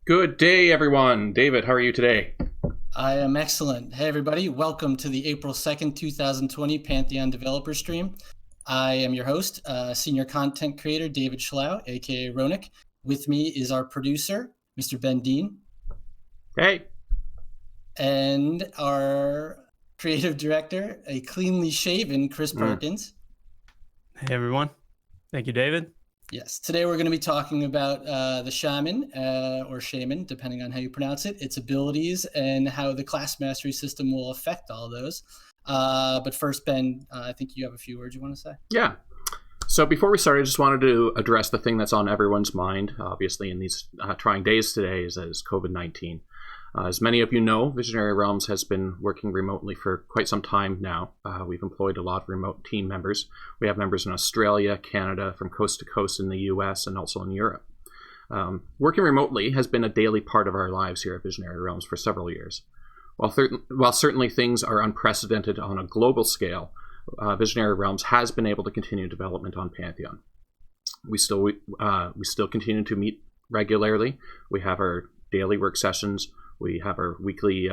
Good day, everyone. David, how are you today? I am excellent. Hey, everybody. Welcome to the April 2nd, 2020 Pantheon Developer Stream. I am your host, Senior Content Creator David Schlau, aka Ronick. With me is our producer, Mr. Ben Dean. Hey. And our Creative Director, a cleanly shaven Chris Perkins. Hey, everyone. Thank you, David. Yes, today we're going to be talking about the Shaman, or Shaman, depending on how you pronounce it, its abilities, and how the class mastery system will affect all those. But first, Ben, I think you have a few words you want to say. Yeah. So before we start, I just wanted to address the thing that's on everyone's mind, obviously, in these trying days today, is COVID-19. As many of you know, Visionary Realms has been working remotely for quite some time now. We've employed a lot of remote team members. We have members in Australia, Canada, from coast to coast in the US, and also in Europe. Working remotely has been a daily part of our lives here at Visionary Realms for several years. While certainly things are unprecedented on a global scale, Visionary Realms has been able to continue development on Pantheon. We still continue to meet regularly. We have our daily work sessions. We have our weekly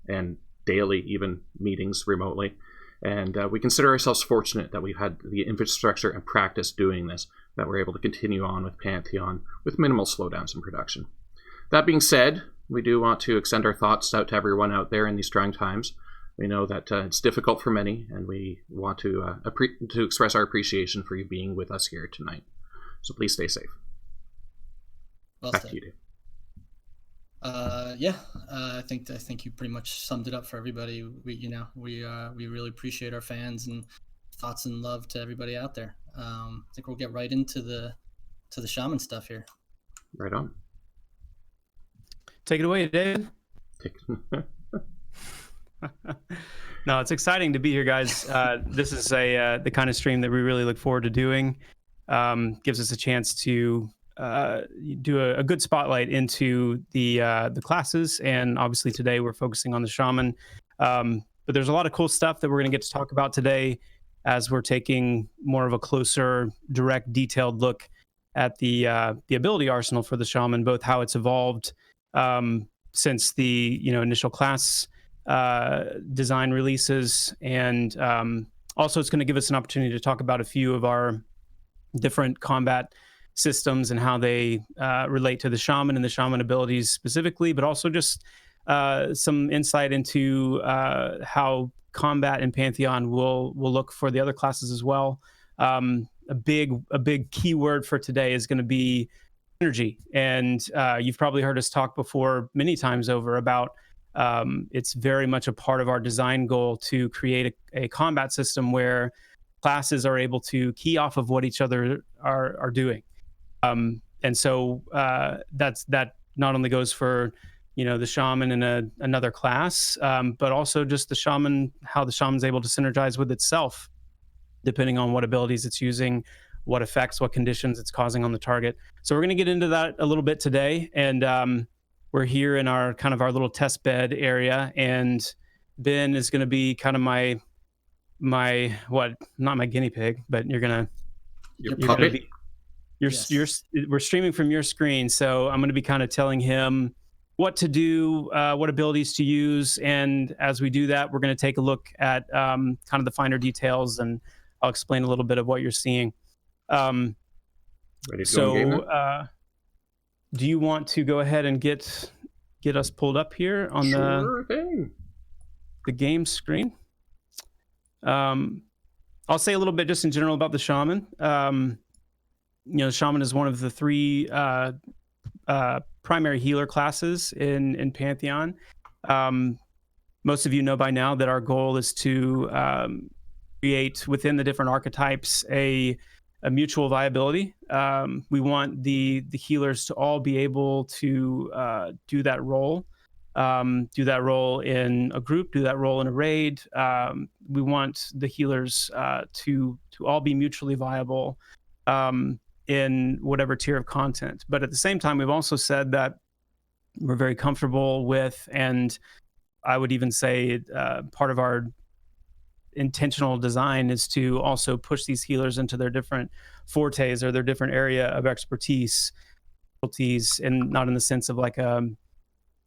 and daily even meetings remotely. And we consider ourselves fortunate that we've had the infrastructure and practice doing this, that we're able to continue on with Pantheon with minimal slowdowns in production. That being said, we do want to extend our thoughts out to everyone out there in these trying times. We know that it's difficult for many, and we want to express our appreciation for you being with us here tonight. So please stay safe. Well Back said. to you, Dave. I think you pretty much summed it up for everybody. We really appreciate our fans, and thoughts and love to everybody out there. I think we'll get right into the Shaman stuff here. Right on. Take it away, David. No, it's exciting to be here, guys. This is the kind of stream that we really look forward to doing. Gives us a chance to do a good spotlight into the classes, and obviously today we're focusing on the Shaman. But there's a lot of cool stuff that we're going to get to talk about today, as we're taking more of a closer, direct, detailed look at the ability arsenal for the Shaman, both how it's evolved since the initial class design releases, and also it's going to give us an opportunity to talk about a few of our different combat systems and how they relate to the Shaman and the Shaman abilities specifically, but also just some insight into how combat in Pantheon will look for the other classes as well. A big keyword for today is going to be energy, and you've probably heard us talk before many times over about it's very much a part of our design goal to create a combat system where classes are able to key off of what each other are doing. And so that not only goes for the Shaman in another class, but also just the Shaman, how the Shaman's able to synergize with itself, depending on what abilities it's using, what effects, what conditions it's causing on the target. So we're going to get into that a little bit today, and we're here in our little test bed area, and Ben is going to be kind of my not my guinea pig, but you're Puppet? We're streaming from your screen, so I'm going to be kind of telling him what to do, what abilities to use, and as we do that, we're going to take a look at kind of the finer details, and I'll explain a little bit of what you're seeing. Ready to go, gamer? Do you want to go ahead and get us pulled up here on the game screen? I'll say a little bit just in general about the Shaman. Shaman is one of the three primary healer classes in Pantheon. Most of you know by now that our goal is to create within the different archetypes a mutual viability. We want the healers to all be able to do that role. Do that role in a group, do that role in a raid. We want the healers to all be mutually viable in whatever tier of content. But at the same time, we've also said that we're very comfortable with, and I would even say part of our intentional design is to also push these healers into their different fortes or their different area of expertise abilities, and not in the sense of like a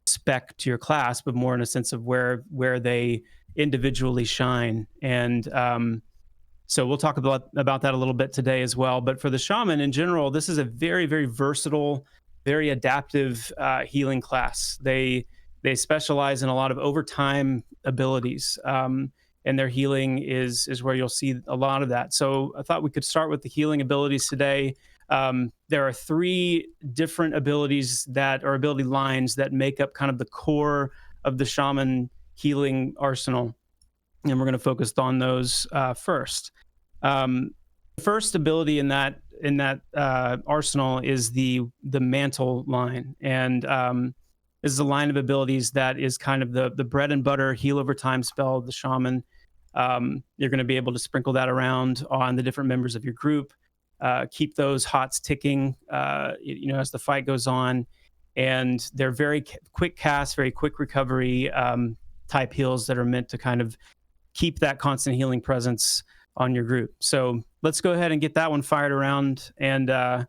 spec to your class, but more in a sense of where they individually shine. And so we'll talk about that a little bit today as well. But for the shaman in general, this is a very, very versatile, very adaptive healing class. They specialize in a lot of overtime abilities, and their healing is where you'll see a lot of that. So I thought we could start with the healing abilities today. There are 3 different abilities that are ability lines that make up kind of the core of the shaman healing arsenal, and we're going to focus on those first. The first ability in that arsenal is the Mantle Line, and this is a line of abilities that is kind of the bread and butter heal over time spell of the shaman. You're going to be able to sprinkle that around on the different members of your group, keep those hots ticking, as the fight goes on, and they're very quick cast, very quick recovery type heals that are meant to kind of keep that constant healing presence on your group. So let's go ahead and get that one fired around, and we're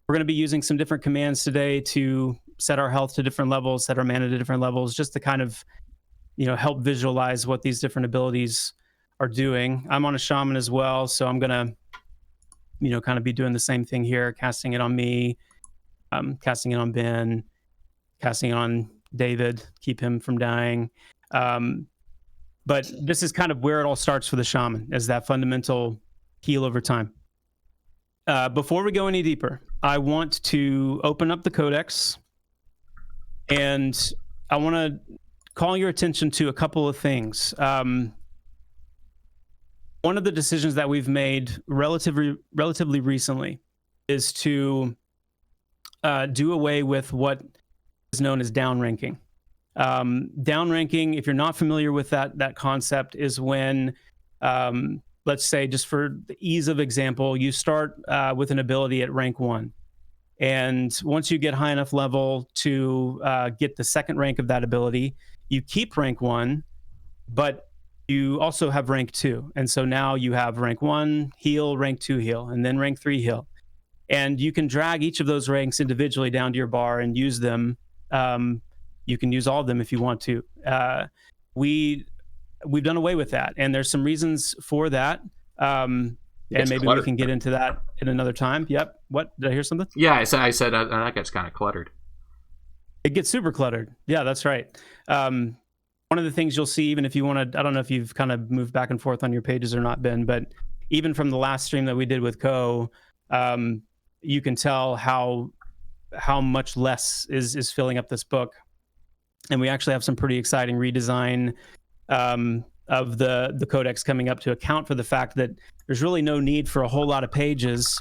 going to be using some different commands today to set our health to different levels, set our mana to different levels, just to kind of help visualize what these different abilities are doing. I'm on a shaman as well, so I'm gonna kind of be doing the same thing here, casting it on me, casting it on Ben, casting it on David, keep him from dying. But this is kind of where it all starts for the shaman, as that fundamental heal over time. Before we go any deeper, I want to open up the codex, and I want to call your attention to a couple of things. One of the decisions that we've made relatively recently is to do away with what is known as downranking. Downranking, if you're not familiar with that concept, is when, let's say, just for the ease of example, you start with an ability at rank 1. And once you get high enough level to get the second rank of that ability, you keep rank 1, but you also have rank 2. And so now you have rank 1 heal, rank 2 heal, and then rank 3 heal. And you can drag each of those ranks individually down to your bar and use them. You can use all of them if you want to. We've done away with that, and there's some reasons for that. And maybe we can get into that in another time. Yep. What? Did I hear something? Yeah, I said that gets kind of cluttered. It gets super cluttered. Yeah, that's right. One of the things you'll see, even if you want to, I don't know if you've kind of moved back and forth on your pages or not, Ben, but even from the last stream that we did with Co, you can tell how much less is filling up this book. And we actually have some pretty exciting redesign of the codex coming up to account for the fact that there's really no need for a whole lot of pages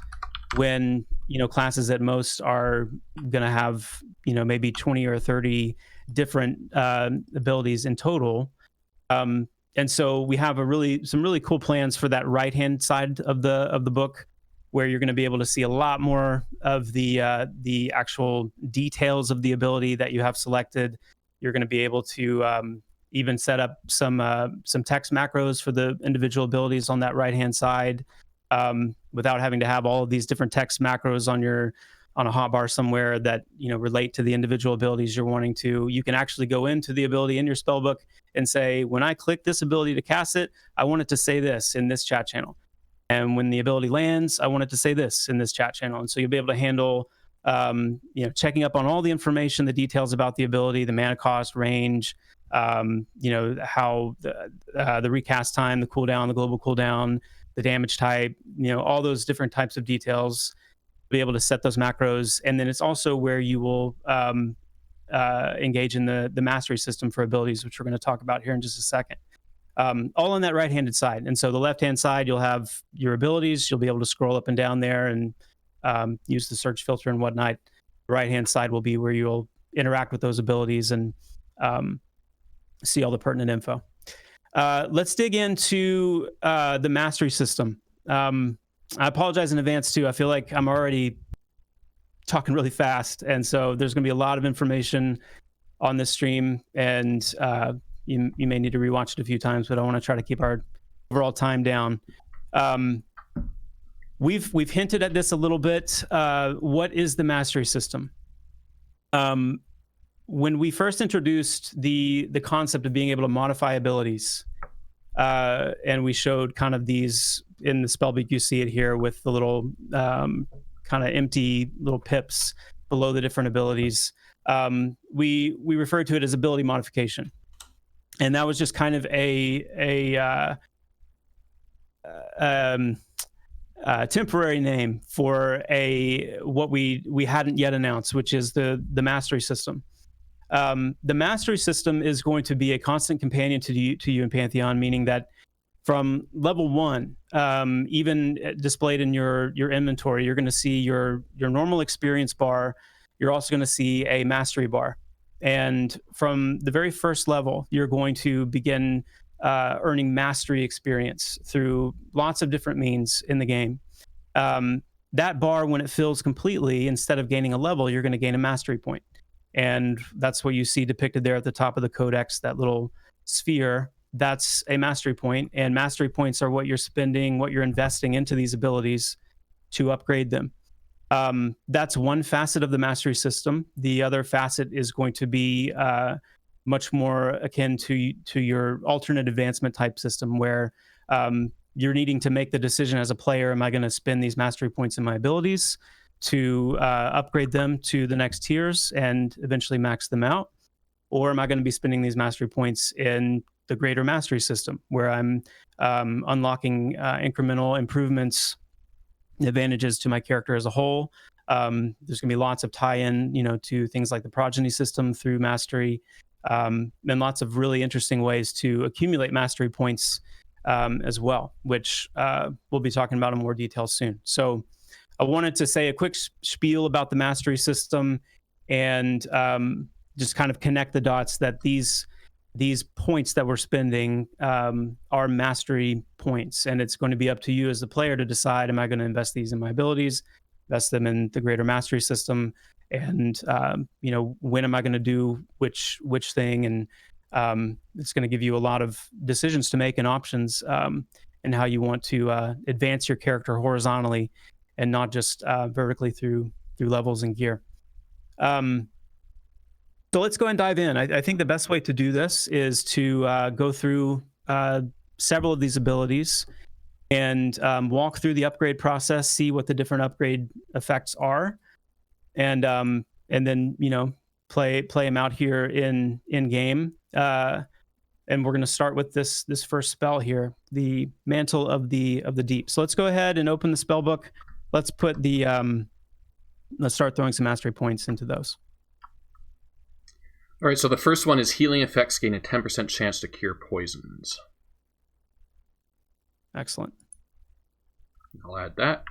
when classes at most are going to have maybe 20 or 30 different abilities in total. And so we have some really cool plans for that right hand side of the book, where you're going to be able to see a lot more of the actual details of the ability that you have selected. You're going to be able to even set up some text macros for the individual abilities on that right hand side, without having to have all of these different text macros on a hotbar somewhere that relate to the individual abilities you're wanting to. You can actually go into the ability in your spellbook and say, when I click this ability to cast it, I want it to say this in this chat channel. And when the ability lands, I want it to say this in this chat channel. And so you'll be able to handle checking up on all the information, the details about the ability, the mana cost, range, how the recast time, the cooldown, the global cooldown, the damage type, all those different types of details. Be able to set those macros. And then it's also where you will engage in the mastery system for abilities, which we're going to talk about here in just a second. All on that right-handed side. And so the left-hand side, you'll have your abilities. You'll be able to scroll up and down there and use the search filter and whatnot. The right-hand side will be where you'll interact with those abilities and see all the pertinent info. Let's dig into the mastery system. I apologize in advance too. I feel like I'm already talking really fast, and so there's going to be a lot of information on this stream, and you may need to rewatch it a few times, but I want to try to keep our overall time down. We've hinted at this a little bit. What is the mastery system? When we first introduced the concept of being able to modify abilities, and we showed kind of these in the spellbook, you see it here with the little kind of empty little pips below the different abilities. We referred to it as ability modification, and that was just kind of a temporary name for what we hadn't yet announced, which is the mastery system. The mastery system is going to be a constant companion to you in Pantheon, meaning that from level 1, even displayed in your inventory, you're going to see your normal experience bar. You're also going to see a mastery bar. And from the very first level, you're going to begin earning mastery experience through lots of different means in the game. That bar, when it fills completely, instead of gaining a level, you're going to gain a mastery point. And that's what you see depicted there at the top of the codex, that little sphere. That's a mastery point. And mastery points are what you're spending, what you're investing into these abilities to upgrade them. That's one facet of the mastery system. The other facet is going to be much more akin to your alternate advancement type system, where you're needing to make the decision as a player: am I going to spend these mastery points in my abilities to upgrade them to the next tiers and eventually max them out? Or am I going to be spending these mastery points in the greater mastery system, where I'm unlocking incremental improvements, advantages to my character as a whole? There's going to be lots of tie-in, to things like the progeny system through mastery, and lots of really interesting ways to accumulate mastery points as well, which we'll be talking about in more detail soon. So I wanted to say a quick spiel about the mastery system, and just kind of connect the dots that these points that we're spending are mastery points, and it's going to be up to you as the player to decide: am I going to invest these in my abilities, invest them in the greater mastery system, and when am I going to do which thing? And it's going to give you a lot of decisions to make and options in how you want to advance your character horizontally and not just vertically through levels and gear. So let's go ahead and dive in. I think the best way to do this is to go through several of these abilities and walk through the upgrade process, see what the different upgrade effects are, and then play them out here in game. And we're going to start with this first spell here, the Mantle of the Deep. So let's go ahead and open the spell book. Let's put let's start throwing some mastery points into those. All right, so the first one is healing effects gain a 10% chance to cure poisons. Excellent. I'll add that.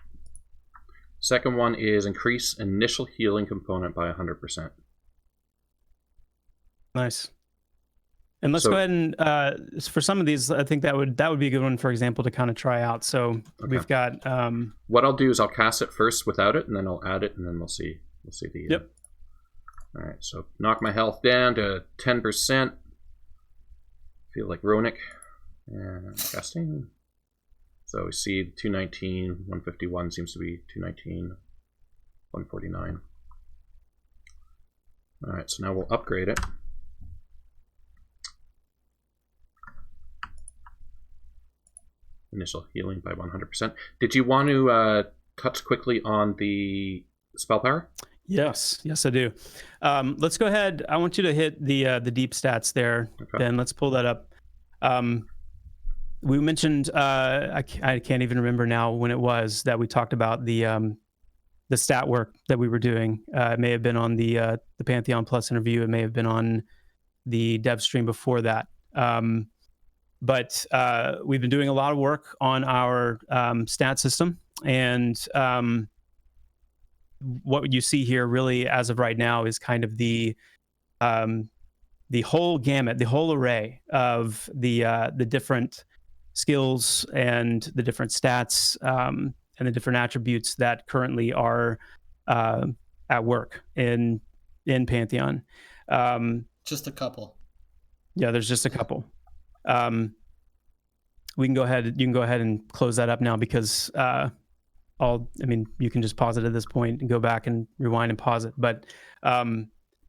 Second one is increase initial healing component by 100%. Nice. And let's go ahead and for some of these, I think that would be a good one, for example, to kind of try out. So we've got. What I'll do is I'll cast it first without it, and then I'll add it, and then we'll see the. Yep. All right, so knock my health down to 10%. Feel like Ronick. And casting. So we see 219, 151 seems to be 219, 149. All right, so now we'll upgrade it. Initial healing by 100%. Did you want to touch quickly on the spell power? Yes, I do. Let's go ahead. I want you to hit the deep stats there. Okay. Ben, let's pull that up. We mentioned I can't even remember now when it was that we talked about the stat work that we were doing. It may have been on the Pantheon Plus interview. It may have been on the dev stream before that. But we've been doing a lot of work on our stat system, and what you see here really as of right now is kind of the whole gamut, the whole array of the different skills and the different stats and the different attributes that currently are at work in Pantheon. Just a couple. Yeah, there's just a couple. You can go ahead and close that up now, because you can just pause it at this point and go back and rewind and pause it. But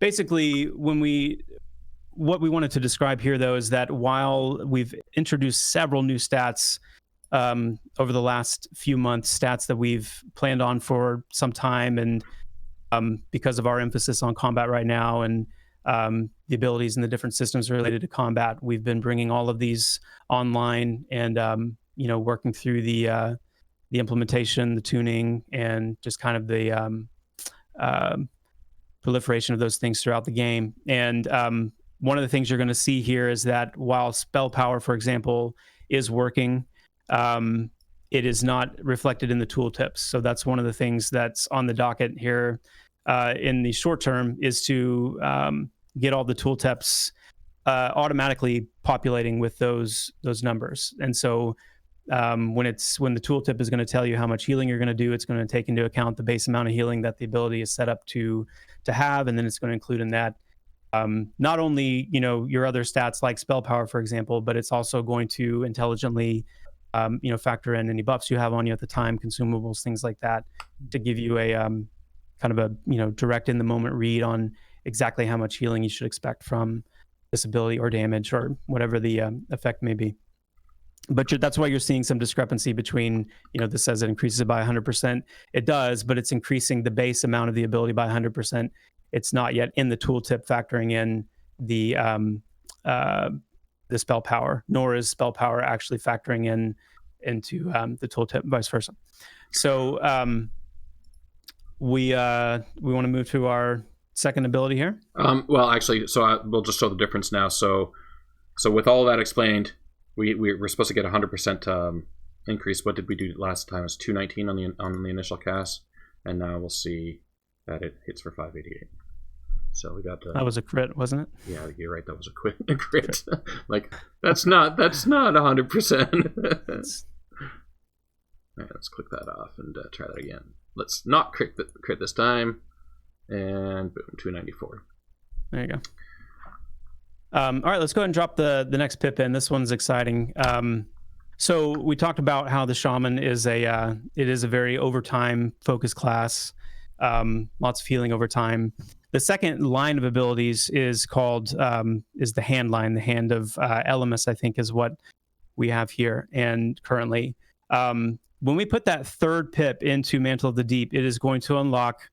basically, what we wanted to describe here, though, is that while we've introduced several new stats over the last few months, stats that we've planned on for some time, and because of our emphasis on combat right now and the abilities and the different systems related to combat, we've been bringing all of these online and working through the implementation, the tuning, and just kind of the proliferation of those things throughout the game. And one of the things you're going to see here is that while spell power, for example, is working, it is not reflected in the tooltips. So that's one of the things that's on the docket here in the short term, is to get all the tooltips automatically populating with those numbers. And so when the tooltip is going to tell you how much healing you're going to do, it's going to take into account the base amount of healing that the ability is set up to have, and then it's going to include in that not only your other stats like spell power, for example, but it's also going to intelligently factor in any buffs you have on you at the time, consumables, things like that, to give you a kind of a direct in the moment read on exactly how much healing you should expect from this ability or damage or whatever the effect may be. But that's why you're seeing some discrepancy between, this says it increases it by 100%. It does, but it's increasing the base amount of the ability by 100%. It's not yet in the tooltip factoring in the spell power, nor is spell power actually factoring into the tooltip, vice versa. So we want to move to our second ability here. Well, actually, we'll just show the difference now. So with all that explained, we're supposed to get 100% increase. What did we do last time? It was 219 on the initial cast, and now we'll see that it hits for 588. So we got that was a crit, wasn't it? Yeah, you're right. That was a crit. Like that's not 100%. All right, let's click that off and try that again. Let's not crit this time, and boom, 294. There you go. All right, let's go ahead and drop the next pip in. This one's exciting. So we talked about how the Shaman is a very overtime focused class. Lots of healing over time. The second line of abilities is called is the hand line. The hand of Elemis, I think, is what we have here and currently. When we put that third pip into Mantle of the Deep, it is going to unlock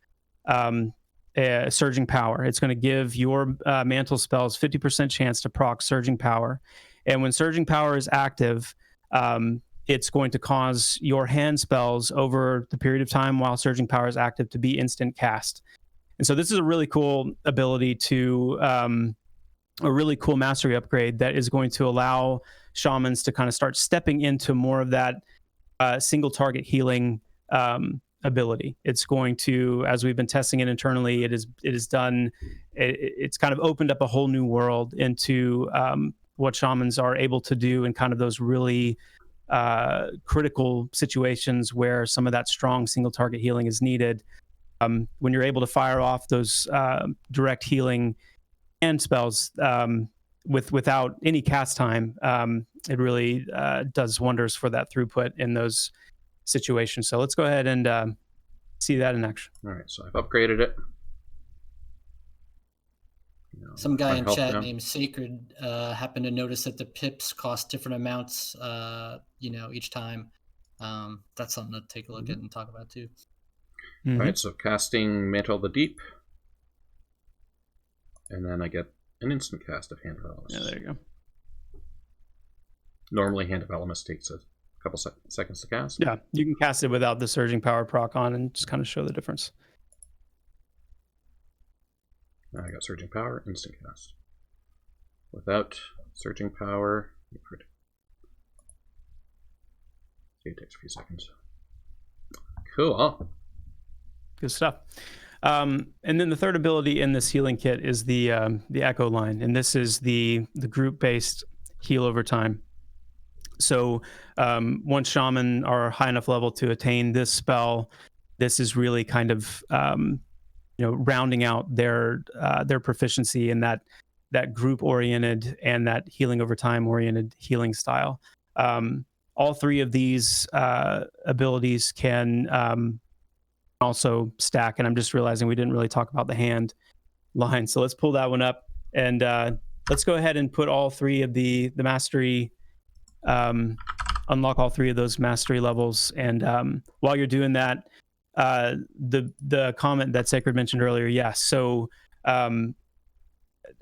surging power. It's going to give your mantle spells 50% chance to proc surging power. And when surging power is active, it's going to cause your hand spells over the period of time while surging power is active to be instant cast. And so this is a really cool ability to a really cool mastery upgrade that is going to allow shamans to kind of start stepping into more of that single target healing ability. It's going to, as we've been testing it internally, it's kind of opened up a whole new world into what shamans are able to do in kind of those really critical situations where some of that strong single target healing is needed. When you're able to fire off those direct healing hand spells without any cast time, it really does wonders for that throughput in those situations. So let's go ahead and see that in action. All right, so I've upgraded it. Some guy in chat named Sacred happened to notice that the pips cost different amounts, each time. That's something to take a look at and talk about too. All right, so casting Mantle of the Deep, and then I get an instant cast of Hand of Elemis. Yeah, there you go. Normally, Hand of Elemis takes a couple seconds to cast. Yeah, you can cast it without the surging power proc on and just kind of show the difference. Now I got surging power, instant cast. Without surging power, it takes a few seconds. Cool. Good stuff. And then the third ability in this healing kit is the Echo Line, and this is the group-based heal over time. So once shaman are high enough level to attain this spell, this is really kind of rounding out their proficiency in that group-oriented and that healing over time-oriented healing style. All three of these abilities can also stack, and I'm just realizing we didn't really talk about the hand. Line. So let's pull that one up, and let's go ahead and put all three of the mastery, unlock all three of those mastery levels. And while you're doing that, the comment that Sacred mentioned earlier, yes. So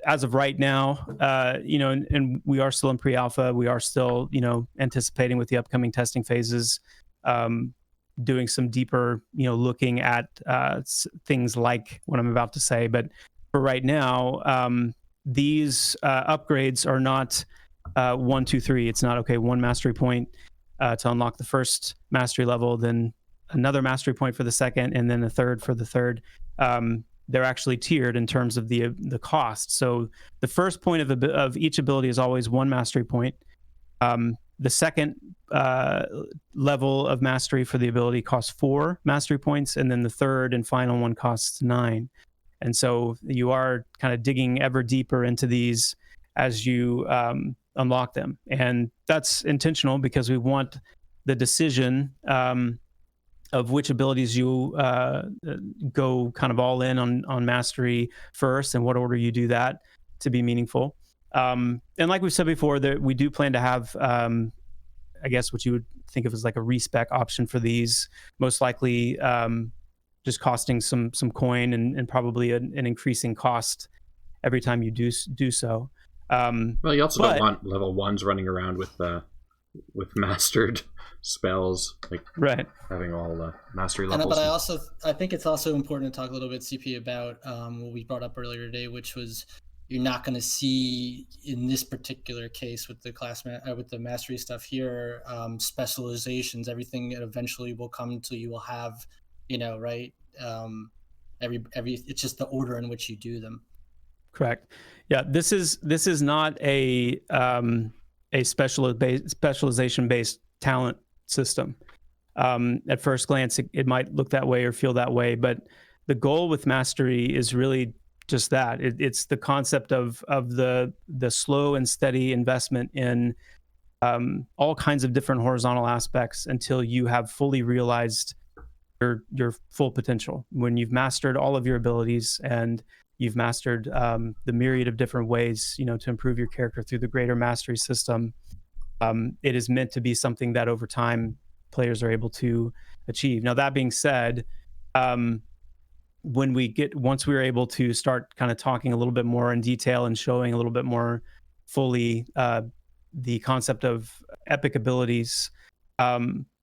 as of right now, and we are still in pre-alpha. We are still, anticipating with the upcoming testing phases, doing some deeper, looking at things like what I'm about to say. But for right now, these upgrades are not 1, 2, 3. It's not, okay, one mastery point to unlock the first mastery level, then another mastery point for the second, and then a third for the third. They're actually tiered in terms of the cost. So the first point of each ability is always one mastery point. The second level of mastery for the ability costs 4 mastery points, and then the third and final one costs 9. And so you are kind of digging ever deeper into these as you unlock them. And that's intentional because we want the decision of which abilities you go kind of all in on mastery first, and what order you do that to be meaningful. And like we've said before, that we do plan to have, I guess what you would think of as like a respec option for these, most likely just costing some coin and probably an increasing cost every time you do so. Well, you also don't want level 1s running around with mastered spells, like having all the mastery levels. But I think it's also important to talk a little bit, CP, about what we brought up earlier today, which was you're not going to see in this particular case with the with the mastery stuff here, specializations. Everything eventually will come to you will have, right? It's just the order in which you do them. Correct. Yeah, this is not a specialization based talent system. At first glance, it might look that way or feel that way, but the goal with mastery is really just that. It's the concept of the slow and steady investment in all kinds of different horizontal aspects until you have fully realized your full potential. When you've mastered all of your abilities and you've mastered the myriad of different ways, to improve your character through the greater mastery system, it is meant to be something that over time players are able to achieve. Now, that being said, once we're able to start kind of talking a little bit more in detail and showing a little bit more fully the concept of epic abilities,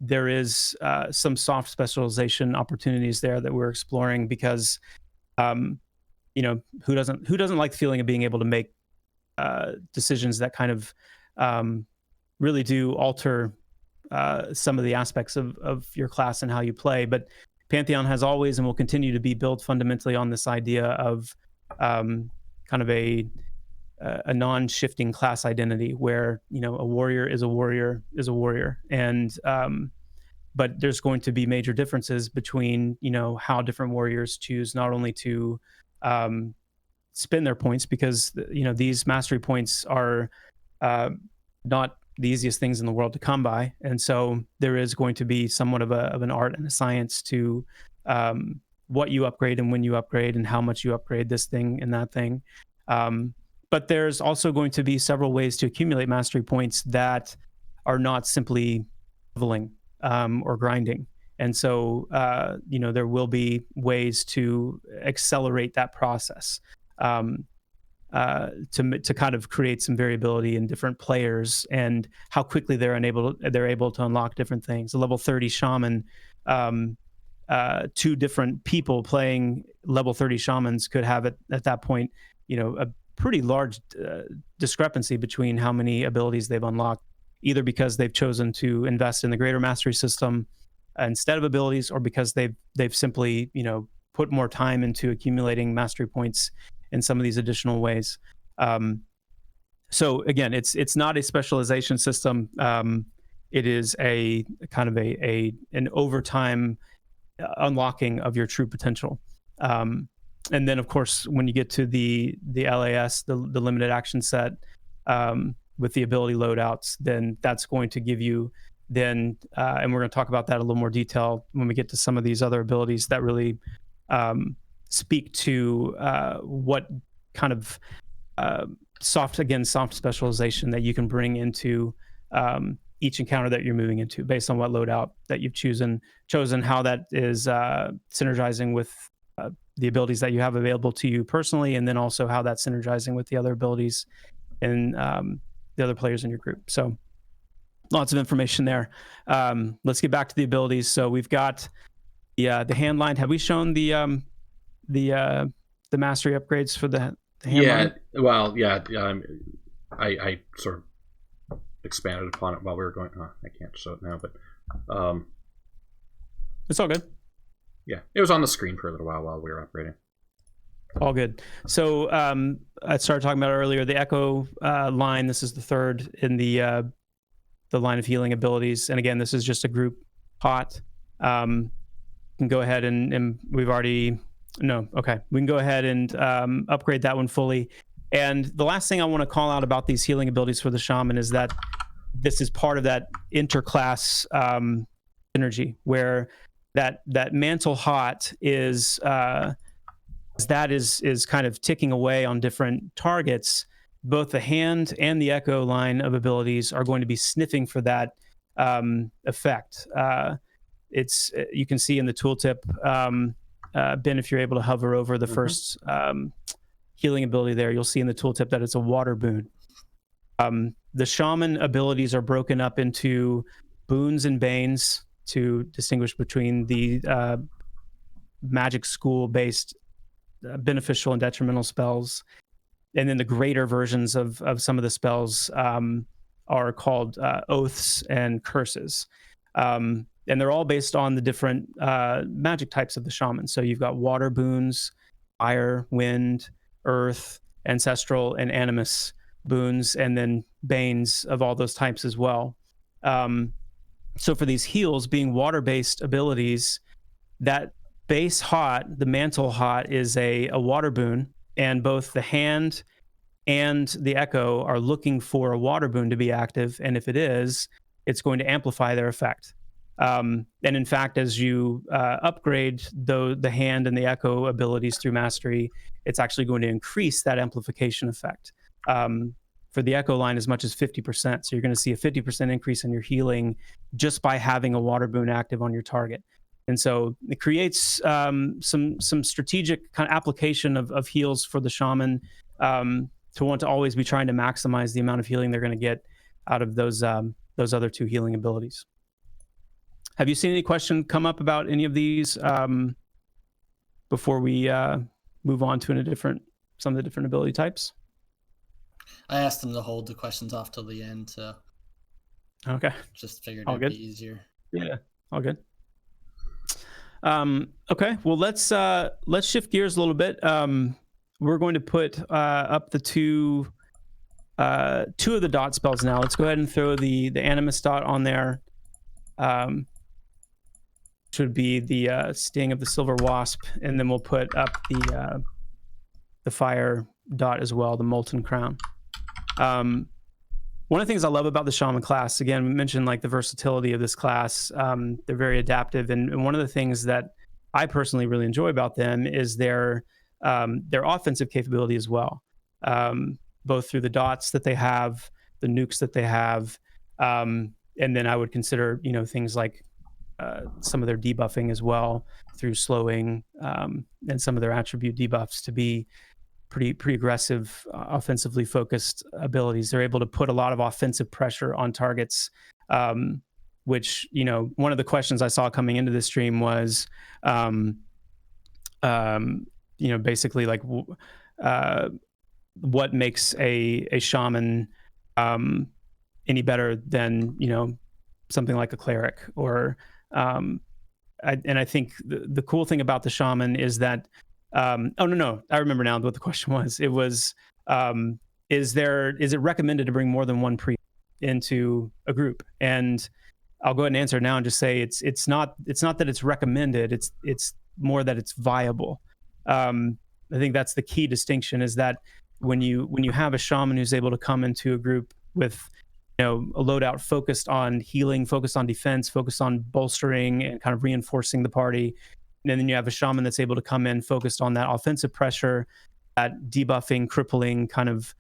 there is some soft specialization opportunities there that we're exploring because who doesn't like the feeling of being able to make decisions that kind of really do alter some of the aspects of your class and how you play. But Pantheon has always and will continue to be built fundamentally on this idea of kind of a non-shifting class identity where, a warrior is a warrior is a warrior. And but there's going to be major differences between, how different warriors choose not only to spend their points, because, these mastery points are not the easiest things in the world to come by. And so there is going to be somewhat of an art and a science to what you upgrade and when you upgrade and how much you upgrade this thing and that thing. But there's also going to be several ways to accumulate mastery points that are not simply leveling or grinding. And so, there will be ways to accelerate that process to kind of create some variability in different players and how quickly they're able to unlock different things. A level 30 shaman, 2 different people playing level 30 shamans could have at that point, a pretty large discrepancy between how many abilities they've unlocked, either because they've chosen to invest in the greater mastery system instead of abilities, or because they've simply put more time into accumulating mastery points in some of these additional ways. So again, it's not a specialization system. It is a kind of an overtime unlocking of your true potential. And then of course, when you get to the LAS, the limited action set, with the ability loadouts, then that's going to give you and we're going to talk about that in a little more detail when we get to some of these other abilities that really speak to what kind of soft specialization that you can bring into each encounter that you're moving into, based on what loadout that you've chosen, how that is synergizing with the abilities that you have available to you personally, and then also how that's synergizing with the other abilities and the other players in your group. So lots of information there. Let's get back to the abilities. So we've got the hand line. Have we shown the mastery upgrades for the hand line? Well, yeah. I sort of expanded upon it while we were going. I can't show it now, but it's all good. Yeah, it was on the screen for a little while we were operating. All good. So I started talking about earlier the Echo line. This is the third in the line of healing abilities, and again, this is just a group pot. We can go ahead and we've already we can go ahead and upgrade that one fully. And the last thing I want to call out about these healing abilities for the shaman is that this is part of that interclass synergy, where that mantle hot is that is kind of ticking away on different targets. Both the hand and the Echo line of abilities are going to be sniffing for that effect. You can see in the tooltip, Ben, if you're able to hover over the first healing ability there, you'll see in the tooltip that it's a water boon. The shaman abilities are broken up into boons and banes to distinguish between the magic school based beneficial and detrimental spells, and then the greater versions of some of the spells are called oaths and curses, and they're all based on the different magic types of the shaman. So you've got water boons, fire, wind, earth, ancestral, and animus boons, and then banes of all those types as well. So for these heals being water-based abilities, that base hot, the mantle hot, is a water boon, and both the hand and the Echo are looking for a water boon to be active, and if it is, it's going to amplify their effect. And in fact, as you upgrade the hand and the Echo abilities through mastery, it's actually going to increase that amplification effect. For the Echo line, as much as 50%. So you're going to see a 50% increase in your healing just by having a water boon active on your target. And so it creates some strategic kind of application of heals for the shaman to want to always be trying to maximize the amount of healing they're going to get out of those other two healing abilities. Have you seen any question come up about any of these before we move on to some of the different ability types? I asked them to hold the questions off till the end, so okay. Just figured All it'd good. be easier. Yeah, all good. Okay, well let's shift gears a little bit. We're going to put up the two of the dot spells now. Let's go ahead and throw the animus dot on there. Should be the sting of the silver wasp, and then we'll put up the fire dot as well, the molten crown. One of the things I love about the shaman class, again, we mentioned like the versatility of this class. They're very adaptive, and one of the things that I personally really enjoy about them is their offensive capability as well, both through the dots that they have, the nukes that they have, and then I would consider things like some of their debuffing as well through slowing, and some of their attribute debuffs to be pretty aggressive, offensively focused abilities. They're able to put a lot of offensive pressure on targets, which, one of the questions I saw coming into this stream was, basically like, what makes a shaman any better than, something like a cleric or, I think the cool thing about the shaman is that, I remember now what the question was. It was, is it recommended to bring more than one priest into a group? And I'll go ahead and answer now and just say it's not that it's recommended, it's more that it's viable. I think that's the key distinction, is that when you have a shaman who's able to come into a group with a loadout focused on healing, focused on defense, focused on bolstering and kind of reinforcing the party, And then you have a shaman that's able to come in focused on that offensive pressure, that debuffing, crippling, kind of,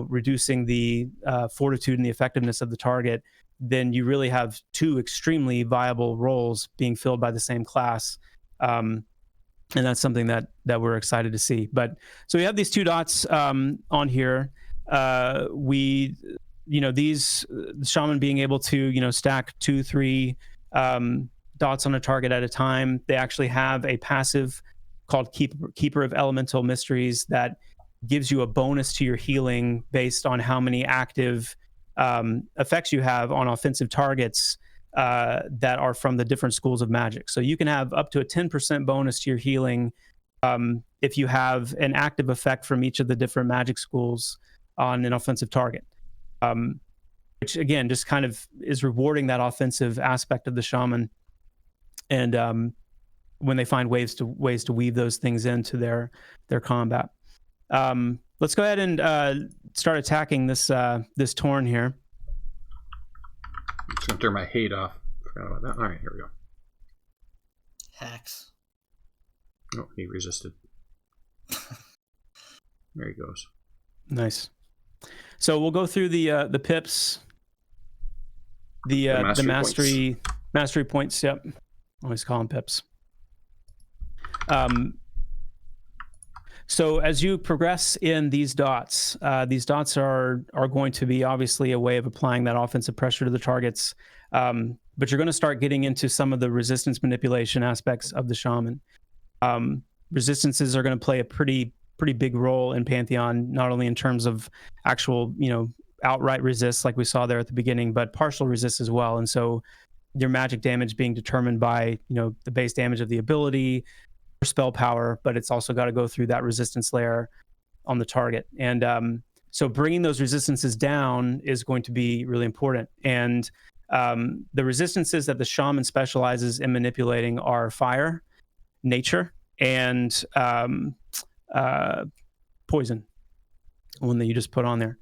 reducing the fortitude and the effectiveness of the target. Then you really have two extremely viable roles being filled by the same class. And that's something that we're excited to see. But so we have these two dots on here. These shaman being able to, stack 2-3 dots on a target at a time. They actually have a passive called Keeper of Elemental Mysteries that gives you a bonus to your healing based on how many active effects you have on offensive targets that are from the different schools of magic. So you can have up to a 10% bonus to your healing if you have an active effect from each of the different magic schools on an offensive target. Which again, just kind of is rewarding that offensive aspect of the shaman. And when they find ways to weave those things into their combat. Let's go ahead and start attacking this Torn here. I'm just gonna turn my hate off. Forgot about that. All right, here we go. Hacks. Oh, he resisted. There he goes. Nice. So we'll go through the pips, the mastery points. Yep, always call them pips. So as you progress in these dots are going to be obviously a way of applying that offensive pressure to the targets. But you're going to start getting into some of the resistance manipulation aspects of the shaman. Resistances are going to play a pretty big role in Pantheon, not only in terms of actual, outright resists like we saw there at the beginning, but partial resists as well. And so your magic damage being determined by, the base damage of the ability, spell power, but it's also got to go through that resistance layer on the target. And so bringing those resistances down is going to be really important. And the resistances that the shaman specializes in manipulating are fire, nature, and poison, one that you just put on there.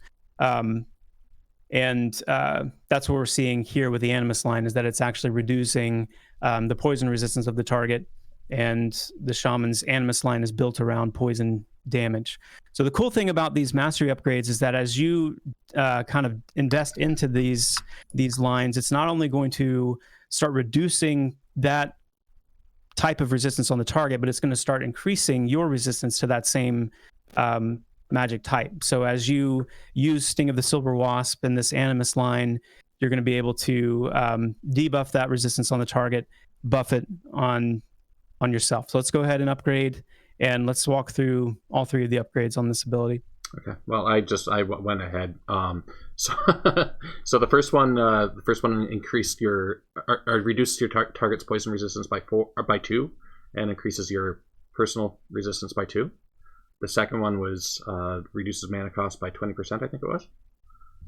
And that's what we're seeing here with the Animus line, is that it's actually reducing the poison resistance of the target. And the shaman's Animus line is built around poison damage. So the cool thing about these mastery upgrades is that as you kind of invest into these lines, it's not only going to start reducing that type of resistance on the target, but it's going to start increasing your resistance to that same magic type. So as you use Sting of the Silver Wasp and this Animus line, you're going to be able to debuff that resistance on the target, buff it on yourself. So let's go ahead and upgrade, and let's walk through all three of the upgrades on this ability. Okay. Well, I went ahead. So the first one increased reduced your target's poison resistance by 2, and increases your personal resistance by 2. The second one was reduces mana cost by 20%, I think it was.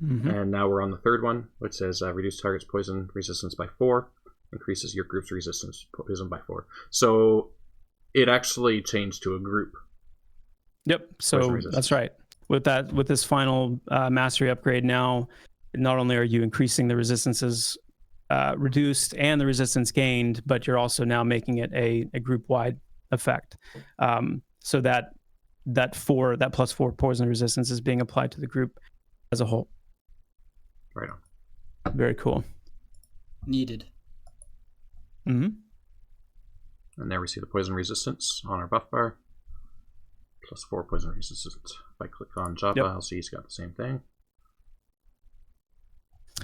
Mm-hmm. And now we're on the third one, which says reduce target's poison resistance by 4, increases your group's resistance poison by 4. So it actually changed to a group. Yep. So that's right. With this final mastery upgrade, now not only are you increasing the resistances reduced and the resistance gained, but you're also now making it a group-wide effect. So that +4 poison resistance is being applied to the group as a whole. Right on. Very cool. Needed. Mm-hmm. And there we see the poison resistance on our buff bar. +4 poison resistance. If I click on Java, I'll see he's got the same thing.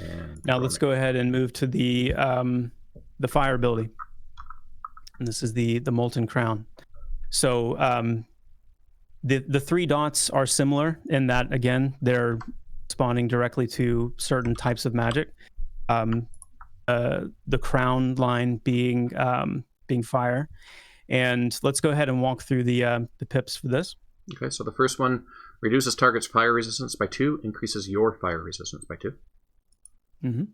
And now let's go ahead and move to the fire ability. And this is the Molten Crown. So the 3 dots are similar in that, again, they're responding directly to certain types of magic. The crown line being fire. And let's go ahead and walk through the pips for this. Okay, so the first one reduces target's fire resistance by 2, increases your fire resistance by 2. Mm-hmm.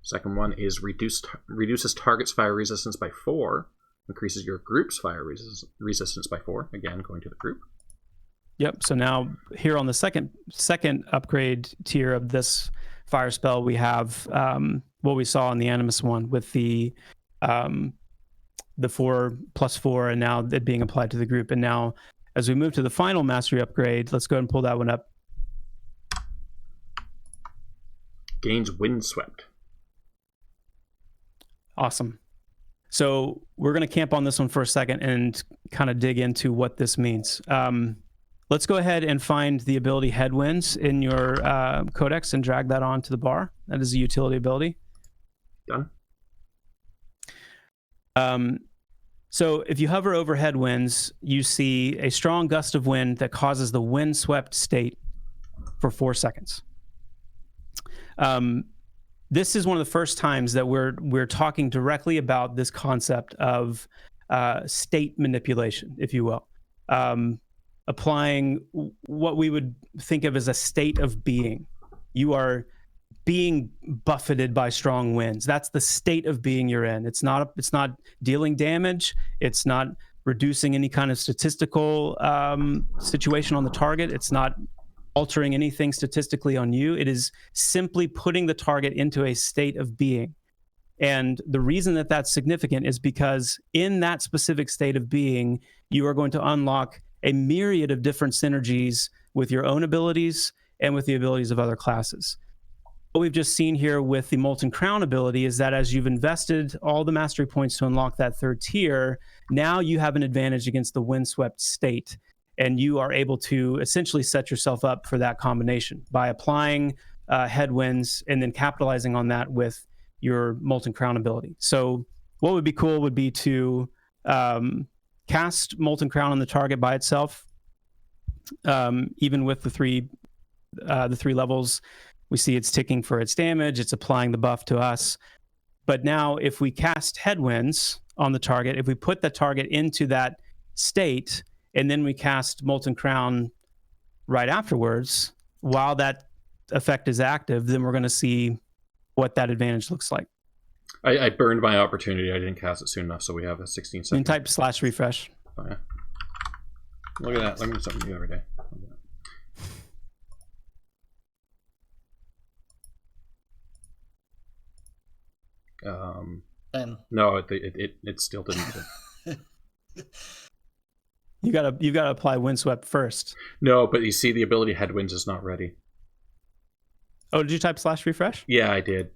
Second one is reduces target's fire resistance by 4, increases your group's fire resistance by 4. Again, going to the group. Yep. So now here on the second upgrade tier of this fire spell, we have what we saw in the Animus one with the the 4+4, and now it being applied to the group. And now, as we move to the final mastery upgrade, let's go ahead and pull that one up. Gains Windswept. Awesome. So we're going to camp on this one for a second and kind of dig into what this means. Let's go ahead and find the ability Headwinds in your codex and drag that onto the bar. That is a utility ability. Done. So if you hover over Headwinds, you see a strong gust of wind that causes the windswept state for 4 seconds. This is one of the first times that we're talking directly about this concept of state manipulation, if you will. Applying what we would think of as a state of being. You are being buffeted by strong winds. That's the state of being you're in. It's not dealing damage. It's not reducing any kind of statistical situation on the target. It's not altering anything statistically on you. It is simply putting the target into a state of being. And the reason that that's significant is because in that specific state of being, you are going to unlock a myriad of different synergies with your own abilities and with the abilities of other classes. What we've just seen here with the Molten Crown ability is that as you've invested all the mastery points to unlock that third tier, now you have an advantage against the windswept state. And you are able to essentially set yourself up for that combination by applying Headwinds and then capitalizing on that with your Molten Crown ability. So what would be cool would be to cast Molten Crown on the target by itself, even with the three levels. We see it's ticking for its damage. It's applying the buff to us. But now if we cast Headwinds on the target, if we put the target into that state, and then we cast Molten Crown right afterwards, while that effect is active, then we're going to see what that advantage looks like. I burned my opportunity. I didn't cast it soon enough, so we have a 16 second. You can type /refresh. Oh, yeah. Look at that. Learning something new every day. No, it still didn't. You gotta apply Windswept first. No, but you see the ability Headwinds is not ready. Oh, did you type /refresh? Yeah, I did,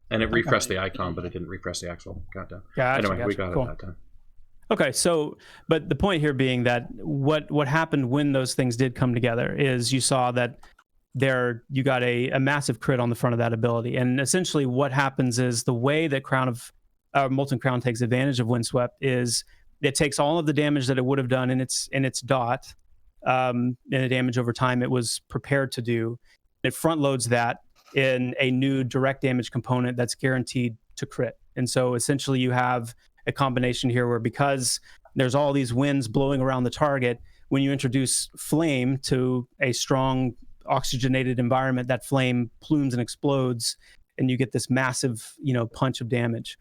and it refreshed the icon, but it didn't refresh the actual countdown. Anyway, we got it that time. Okay, so but the point here being that what happened when those things did come together is you saw that you got a massive crit on the front of that ability, and essentially what happens is the way that Molten Crown takes advantage of Windswept is it takes all of the damage that it would have done in its dot, and the damage over time it was prepared to do. It front loads that in a new direct damage component that's guaranteed to crit. And so essentially you have a combination here where, because there's all these winds blowing around the target, when you introduce flame to a strong oxygenated environment, that flame plumes and explodes, and you get this massive, punch of damage.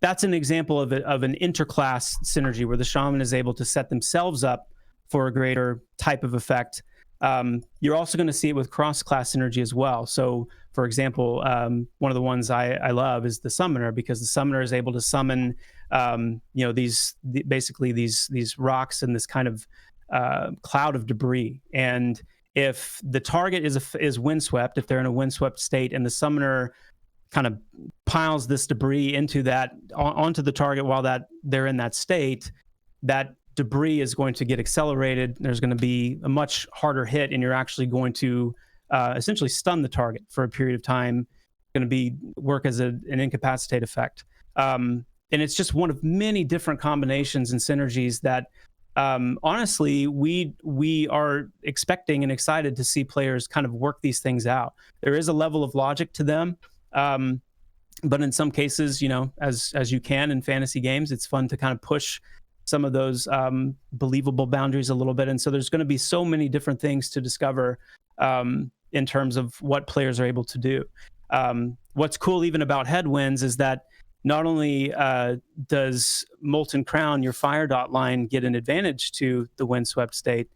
That's an example of an interclass synergy where the shaman is able to set themselves up for a greater type of effect. You're also going to see it with cross-class synergy as well. So, for example, one of the ones I love is the summoner, because the summoner is able to summon, these rocks and this kind of cloud of debris. And if the target is windswept, if they're in a windswept state, and the summoner kind of piles this debris onto the target while they're in that state, that debris is going to get accelerated. There's going to be a much harder hit, and you're actually going to essentially stun the target for a period of time. It's going to work as an incapacitate effect. And it's just one of many different combinations and synergies that honestly we are expecting and excited to see players kind of work these things out. There is a level of logic to them. But in some cases, as you can in fantasy games, it's fun to kind of push some of those believable boundaries a little bit. And so there's going to be so many different things to discover in terms of what players are able to do. What's cool even about Headwinds is that not only does Molten Crown, your fire dot line, get an advantage to the windswept state,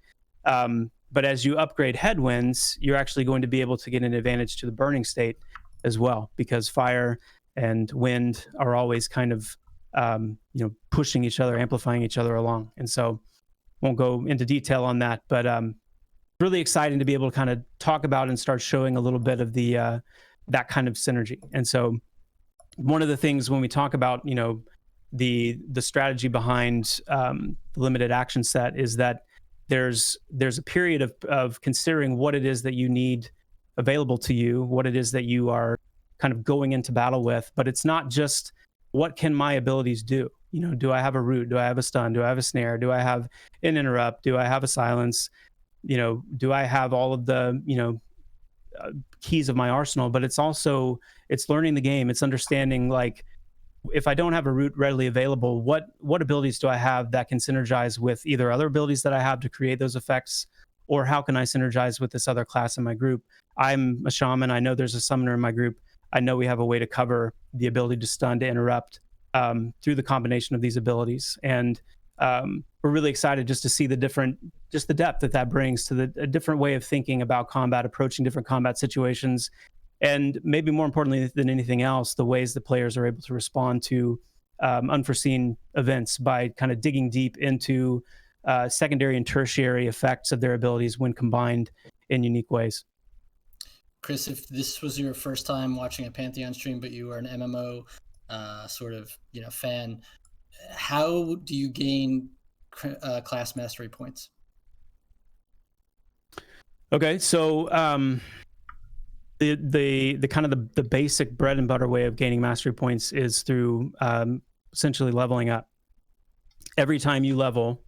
but as you upgrade Headwinds, you're actually going to be able to get an advantage to the burning state as well, because fire and wind are always kind of pushing each other, amplifying each other along. And so won't go into detail on that, but really exciting to be able to kind of talk about and start showing a little bit of the that kind of synergy. And so one of the things when we talk about the strategy behind the limited action set is that there's a period of considering what it is that you need available to you, what it is that you are kind of going into battle with. But it's not just what can my abilities do. Do I have a root? Do I have a stun? Do I have a snare? Do I have an interrupt? Do I have a silence? Do I have all of the keys of my arsenal? But it's learning the game. It's understanding, like, if I don't have a root readily available, what abilities do I have that can synergize with either other abilities that I have to create those effects, or how can I synergize with this other class in my group? I'm a shaman. I know there's a summoner in my group. I know we have a way to cover the ability to stun, to interrupt through the combination of these abilities. And we're really excited just to see the depth that brings to a different way of thinking about combat, approaching different combat situations. And maybe more importantly than anything else, the ways that players are able to respond to unforeseen events by kind of digging deep into secondary and tertiary effects of their abilities when combined in unique ways. Chris, if this was your first time watching a Pantheon stream, but you were an MMO fan, how do you gain class mastery points? Okay, so the kind of the basic bread and butter way of gaining mastery points is through essentially leveling up. Every time you level,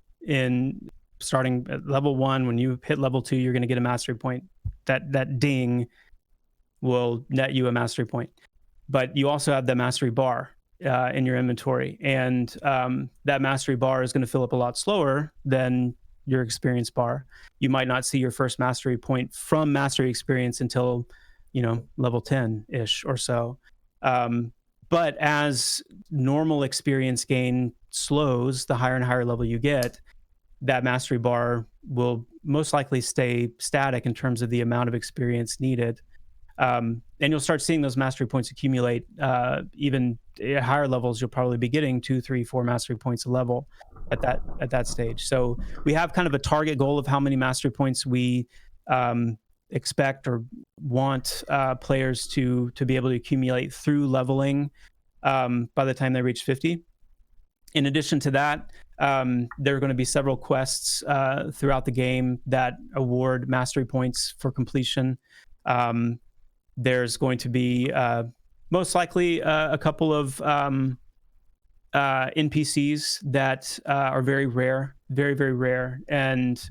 starting at level 1, when you hit level 2, you're going to get a mastery point. That ding will net you a mastery point. But you also have the mastery bar in your inventory, and that mastery bar is going to fill up a lot slower than your experience bar. You might not see your first mastery point from mastery experience until level 10-ish or so. But as normal experience gain slows, the higher and higher level you get, that mastery bar will most likely stay static in terms of the amount of experience needed. And you'll start seeing those mastery points accumulate. Even at higher levels, you'll probably be getting 2, 3, 4 mastery points a level at that stage. So we have kind of a target goal of how many mastery points we expect or want players to be able to accumulate through leveling by the time they reach 50. In addition to that, there are going to be several quests throughout the game that award mastery points for completion. There's going to be most likely a couple of NPCs that are very rare, very, very rare. And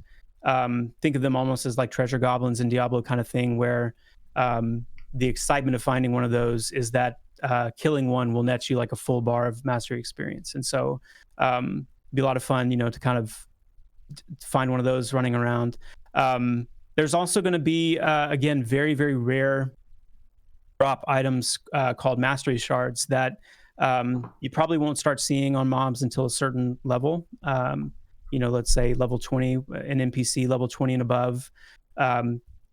think of them almost as like treasure goblins in Diablo kind of thing, where the excitement of finding one of those is that killing one will net you like a full bar of mastery experience. And so be a lot of fun, to kind of find one of those running around. There's also going to be, again, very, very rare drop items called mastery shards that you probably won't start seeing on mobs until a certain level. Let's say level 20, an NPC level 20 and above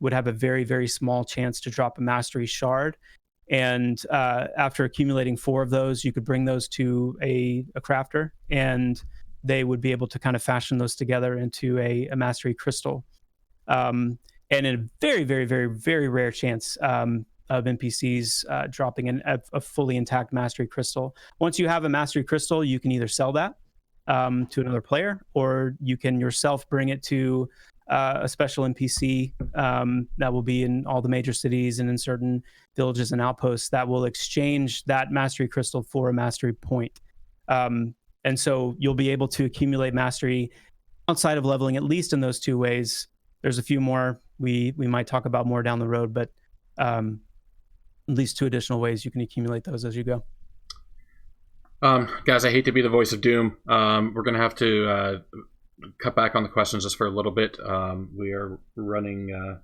would have a very, very small chance to drop a mastery shard. And after accumulating 4 of those, you could bring those to a crafter, and they would be able to kind of fashion those together into a mastery crystal. And in a very, very, very, very rare chance of NPCs dropping in a fully intact mastery crystal. Once you have a mastery crystal, you can either sell that to another player, or you can yourself bring it to a special NPC that will be in all the major cities and in certain villages and outposts that will exchange that mastery crystal for a mastery point. And so you'll be able to accumulate mastery outside of leveling, at least in those 2 ways. There's a few more we might talk about more down the road, but at least 2 additional ways you can accumulate those as you go. Guys, I hate to be the voice of doom. We're going to have to cut back on the questions just for a little bit. We are running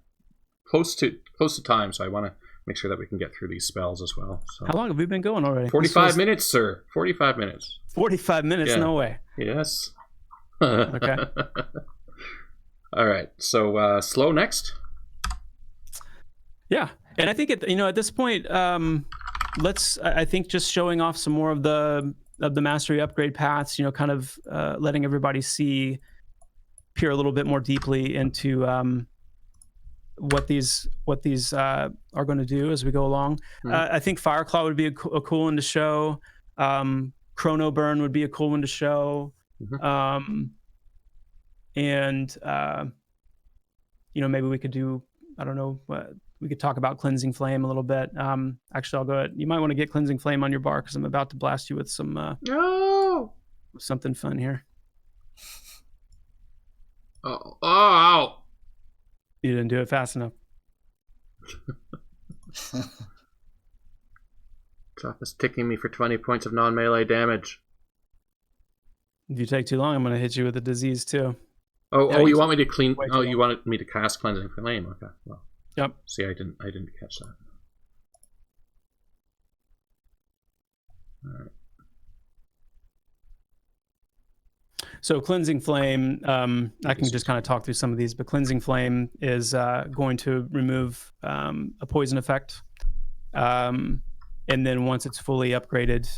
close to time, so I want to make sure that we can get through these spells as well. So. How long have we been going already? 45 minutes, sir. 45 minutes. 45 minutes? Yeah. No way. Yes. Okay. All right. So slow next. Yeah, and I think at this point, I think just showing off some more of the the mastery upgrade paths, kind of letting everybody peer a little bit more deeply into what these are going to do as we go along. I think Fireclaw would be a cool one to show. Chrono Burn would be a cool one to show. And maybe we could do, I don't know, we could talk about Cleansing Flame a little bit. Actually, I'll go ahead. You might want to get Cleansing Flame on your bar because I'm about to blast you with some something fun here. Oh! You didn't do it fast enough. Top is ticking me for 20 points of non-melee damage. If you take too long, I'm going to hit you with a disease too. You want me to clean? Oh, you wanted me to cast Cleansing Flame? Okay. Well. Yep. See, I didn't catch that. All right. So Cleansing Flame, I can just kind of talk through some of these, but Cleansing Flame is going to remove a poison effect. And then once it's fully upgraded,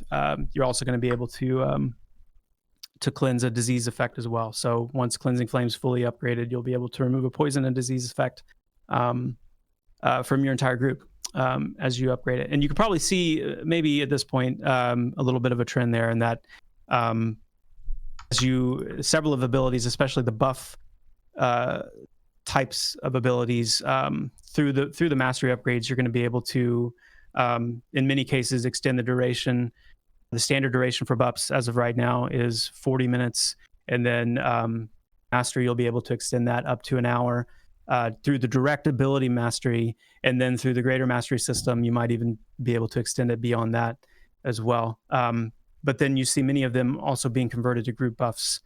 you're also going to be able to cleanse a disease effect as well. So once Cleansing Flame's fully upgraded, you'll be able to remove a poison and disease effect from your entire group as you upgrade it. And you can probably see maybe at this point a little bit of a trend there in that several of abilities, especially the buff types of abilities, through the mastery upgrades, you're going to be able to, in many cases, extend the duration. The standard duration for buffs as of right now is 40 minutes, and then mastery, you'll be able to extend that up to an hour through the direct ability mastery, and then through the greater mastery system, you might even be able to extend it beyond that as well. But then you see many of them also being converted to group buffs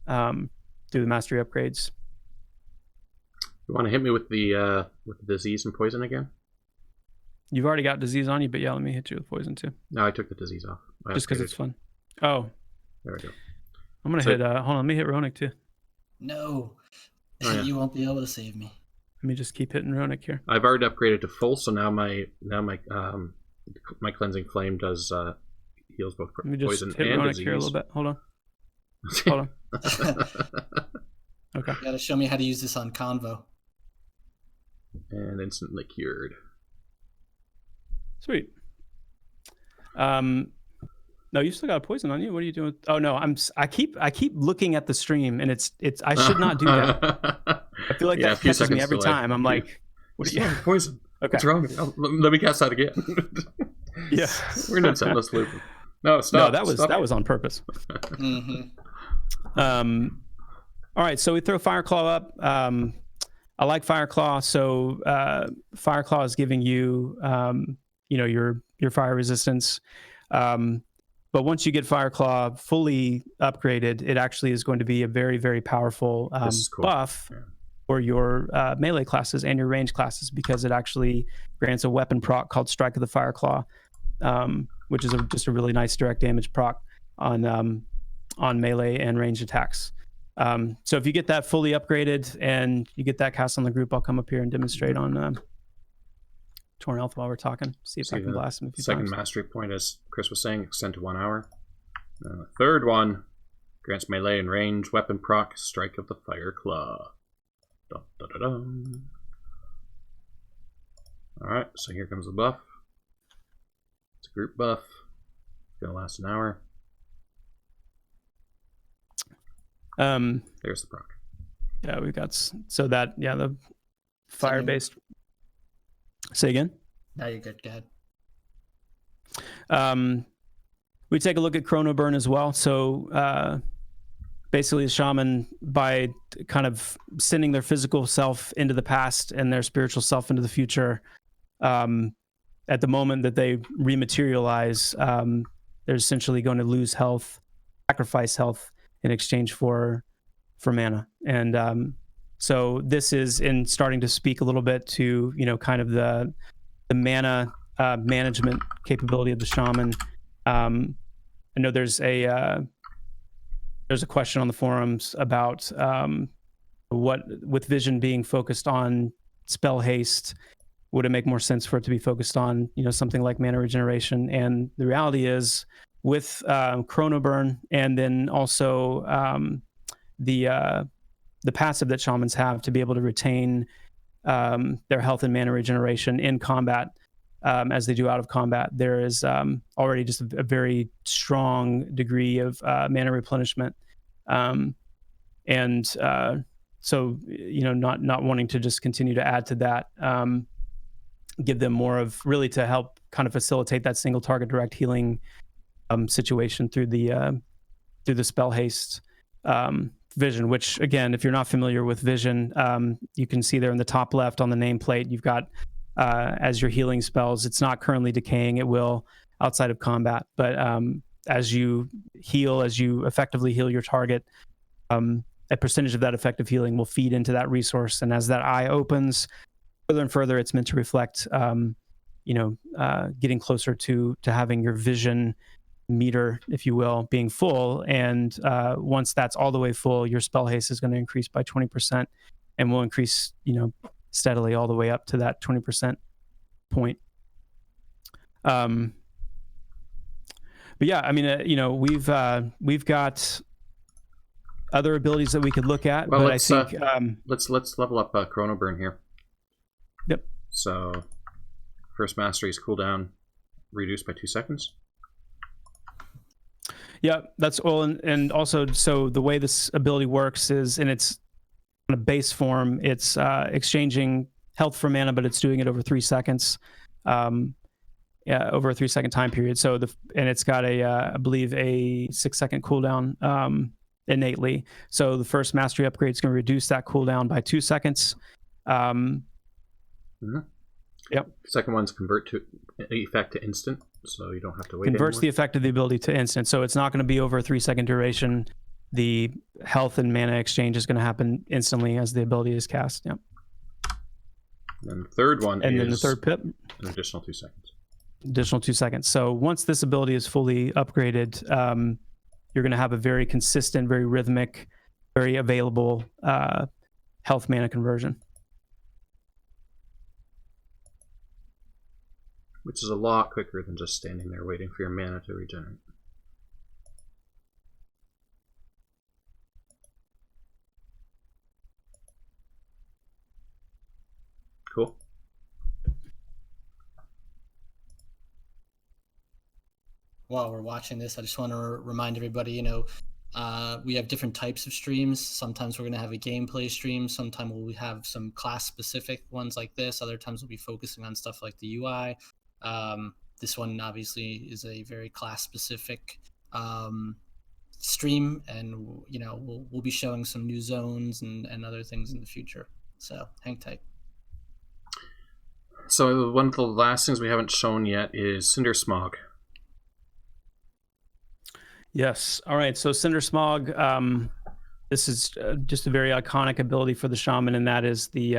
through the mastery upgrades. You want to hit me with the disease and poison again? You've already got disease on you, but yeah, let me hit you with poison too. No, I took the disease off. Just because it's fun. Oh. There we go. I'm going to hit, hold on, let me hit Ronik too. No. Oh, yeah. You won't be able to save me. Let me just keep hitting Ronik here. I've already upgraded to full, so now my Cleansing Flame does heals both poison and disease. Let me just hit Ronik here a little bit. Hold on. Hold on. Okay. You gotta show me how to use this on Convo. And instantly cured. Sweet. No, you still got a poison on you. What are you doing? Oh no, I keep looking at the stream, and it's I should not do that. I feel like that catches me every time. I'm like, what are you poison? Okay. What's wrong? Let me cast that again. Yeah. We're not setting this loop. No, stop. No, that was on purpose. All right, so we throw Fireclaw up. I like Fireclaw. So Fireclaw is giving you your fire resistance. But once you get Fireclaw fully upgraded, it actually is going to be a very, very powerful buff for your melee classes and your range classes, because it actually grants a weapon proc called Strike of the Fireclaw, which is just a really nice direct damage proc on melee and range attacks. So if you get that fully upgraded and you get that cast on the group, I'll come up here and demonstrate on Torn Health while we're talking. See if I can blast him a few times. Second mastery point, as Chris was saying, extend to 1 hour. The third one grants melee and range weapon proc, Strike of the Fireclaw. Dun, dun, dun, dun. Alright, so here comes the buff. It's a group buff. It's gonna last an hour. There's the proc. Yeah, we've got the fire-based. Say again? No, you're good. Go ahead. We take a look at Chrono Burn as well. So basically, the shaman, by kind of sending their physical self into the past and their spiritual self into the future, at the moment that they rematerialize, they're essentially going to lose health, sacrifice health in exchange for mana. And so this is in starting to speak a little bit to, kind of the mana management capability of the shaman. I know there's a question on the forums about what, with Vision being focused on spell haste, would it make more sense for it to be focused on, something like mana regeneration? And the reality is, with Chrono Burn, and then also the passive that shamans have to be able to retain their health and mana regeneration in combat as they do out of combat. There is already just a very strong degree of mana replenishment, and so not wanting to just continue to add to that, give them more of really to help kind of facilitate that single target direct healing situation through the spell haste vision, which again, if you're not familiar with vision, you can see there in the top left on the nameplate, you've got as your healing spells, it's not currently decaying, it will outside of combat, but as you effectively heal your target, a percentage of that effective healing will feed into that resource, and as that eye opens further and further, it's meant to reflect getting closer to having your vision meter, if you will, being full. And once that's all the way full, your spell haste is going to increase by 20% and will increase, steadily all the way up to that 20% point. But yeah, I mean, we've got other abilities that we could look at, well, but I think let's level up Chrono Burn here. Yep. So first mastery's cooldown reduced by 2 seconds. Yeah, that's all. And also, so the way this ability works is in its kind of base form, it's exchanging health for mana, but it's doing it over 3 seconds, over a 3 second time period. So and it's got I believe a 6 second cooldown innately. So the first mastery upgrade is going to reduce that cooldown by 2 seconds. Yep. Second one's convert to effect to instant, so you don't have to wait. Converts anymore. the effect of the ability to instant, so it's not going to be over a 3 second duration. The health and mana exchange is going to happen instantly as the ability is cast. Yep. And the third one and is then the third pip, an additional 2 seconds. Additional 2 seconds. So once this ability is fully upgraded, you're going to have a very consistent, very rhythmic, very available health mana conversion. Which is a lot quicker than just standing there waiting for your mana to regenerate. Cool. While we're watching this, I just want to remind everybody, we have different types of streams. Sometimes we're going to have a gameplay stream. Sometimes we'll have some class-specific ones like this. Other times we'll be focusing on stuff like the UI. This one obviously is a very class-specific stream, and we'll be showing some new zones and other things in the future. So hang tight. So one of the last things we haven't shown yet is Cinder Smog. Yes. All right. So Cinder Smog, this is just a very iconic ability for the shaman, and that is the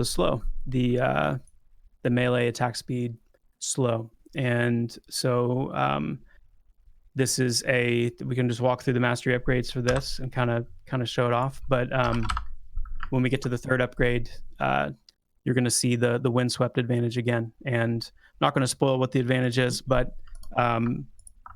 slow, the melee attack speed slow. And so this is we can just walk through the mastery upgrades for this and kind of show it off. But when we get to the third upgrade, you're going to see the windswept advantage again. And I'm not going to spoil what the advantage is, but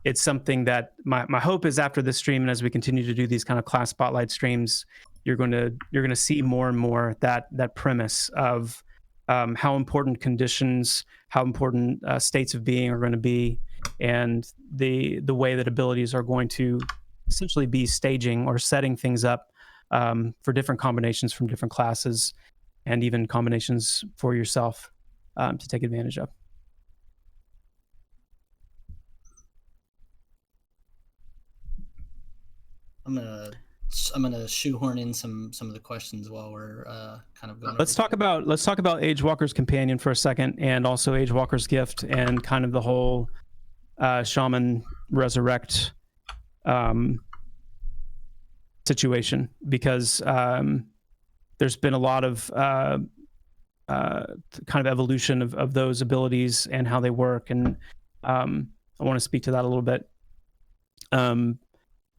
it's something that my hope is after this stream, and as we continue to do these kind of class spotlight streams, you're going to see more and more that premise of how important conditions, how important states of being are going to be, and the way that abilities are going to essentially be staging or setting things up for different combinations from different classes, and even combinations for yourself to take advantage of. I'm gonna shoehorn in some of the questions while we're kind of going. Let's talk about Agewalker's Companion for a second, and also Agewalker's Gift, and kind of the whole Shaman Resurrect situation, because there's been a lot of kind of evolution of those abilities and how they work, and I want to speak to that a little bit.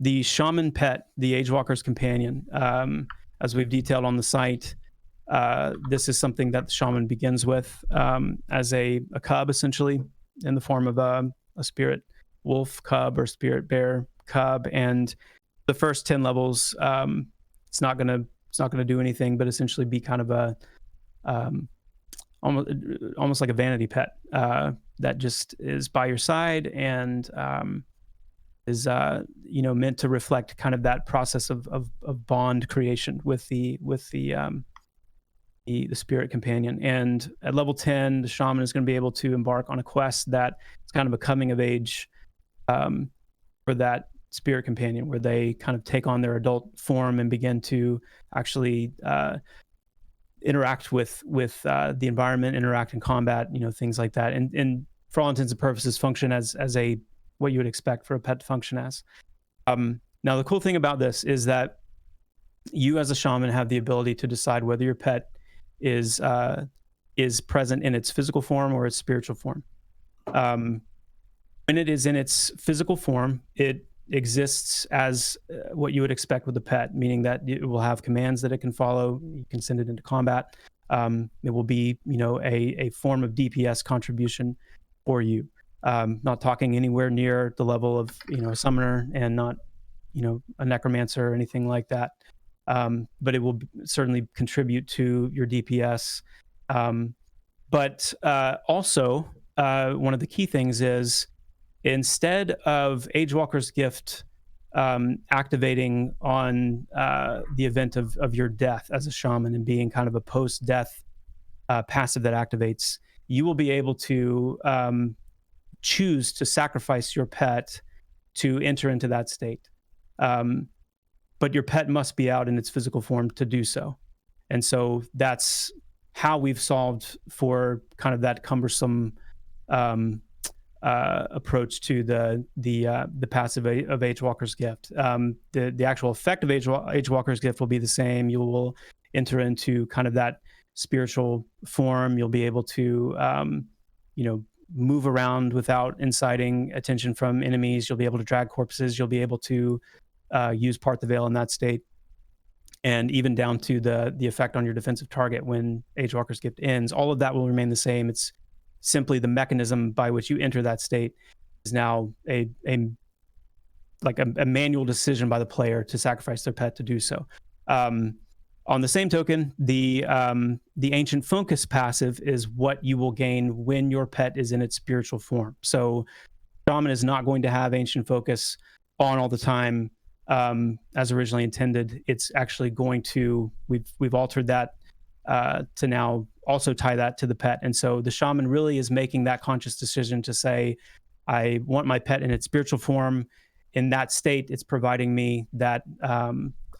The Shaman Pet, the Agewalker's Companion, as we've detailed on the site, this is something that the shaman begins with as a cub, essentially, in the form of a spirit. wolf cub or spirit bear cub, and the first 10 levels, it's not gonna do anything, but essentially be kind of a almost like a vanity pet that just is by your side and is meant to reflect kind of that process of bond creation with the spirit companion. And at level 10, the shaman is going to be able to embark on a quest that is kind of a coming of age for that spirit companion, where they kind of take on their adult form and begin to actually interact with the environment, interact in combat, things like that, and for all intents and purposes function as a what you would expect for a pet to function as. Now, the cool thing about this is that you as a shaman have the ability to decide whether your pet is present in its physical form or its spiritual form. When it is in its physical form, it exists as what you would expect with a pet, meaning that it will have commands that it can follow. You can send it into combat. It will be, a form of DPS contribution for you. Not talking anywhere near the level of, a summoner, and not, a necromancer or anything like that. But it will certainly contribute to your DPS. But also, one of the key things is, instead of Agewalker's Gift activating on the event of your death as a shaman and being kind of a post-death passive that activates, you will be able to choose to sacrifice your pet to enter into that state. But your pet must be out in its physical form to do so. And so that's how we've solved for kind of that cumbersome approach to the passive of Agewalker's Gift. The actual effect of Agewalker's Gift will be the same. You will enter into kind of that spiritual form. You'll be able to, move around without inciting attention from enemies. You'll be able to drag corpses. You'll be able to use Part the Veil in that state, and even down to the effect on your defensive target when Agewalker's Gift ends. All of that will remain the same. It's simply the mechanism by which you enter that state is now a manual decision by the player to sacrifice their pet to do so. On the same token, the Ancient Focus passive is what you will gain when your pet is in its spiritual form. So Shaman is not going to have Ancient Focus on all the time as originally intended. It's actually going to, we've altered that to now also tie that to the pet. And so the shaman really is making that conscious decision to say, I want my pet in its spiritual form. In that state, it's providing me that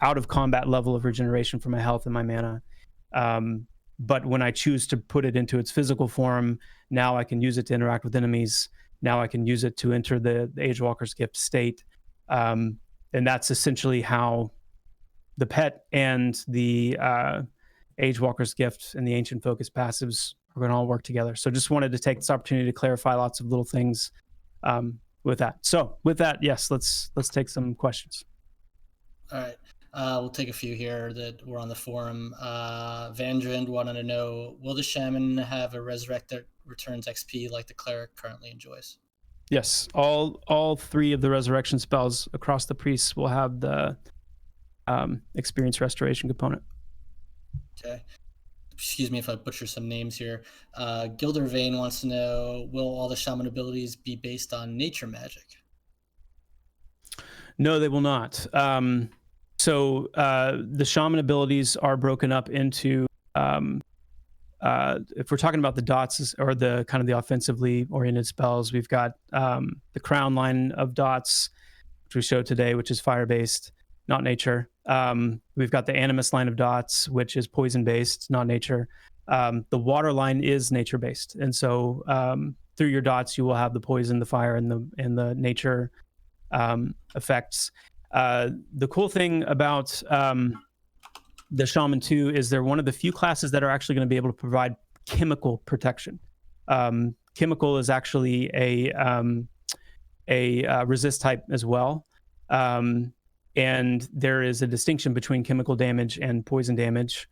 out of combat level of regeneration for my health and my mana. But when I choose to put it into its physical form, now I can use it to interact with enemies. Now I can use it to enter the Agewalker's Gift state. And that's essentially how the pet and the Agewalker's Gift and the Ancient Focus passives are going to all work together. So just wanted to take this opportunity to clarify lots of little things with that. So with that, yes, let's take some questions. All right. We'll take a few here that were on the forum. Vandrind wanted to know, will the shaman have a resurrect that returns XP like the cleric currently enjoys? Yes, all three of the resurrection spells across the priests will have the experience restoration component. Okay. Excuse me if I butcher some names here. Gilder Vane wants to know, will all the shaman abilities be based on nature magic? No, they will not. So the shaman abilities are broken up into, if we're talking about the dots or the kind of the offensively oriented spells, we've got the crown line of dots, which we showed today, which is fire-based, not nature. We've got the animus line of dots, which is poison-based, not nature. The water line is nature-based. And so through your dots, you will have the poison, the fire, and the nature effects. The cool thing about the Shaman 2 is they're one of the few classes that are actually going to be able to provide chemical protection. Chemical is actually a resist type as well. And there is a distinction between chemical damage and poison damage.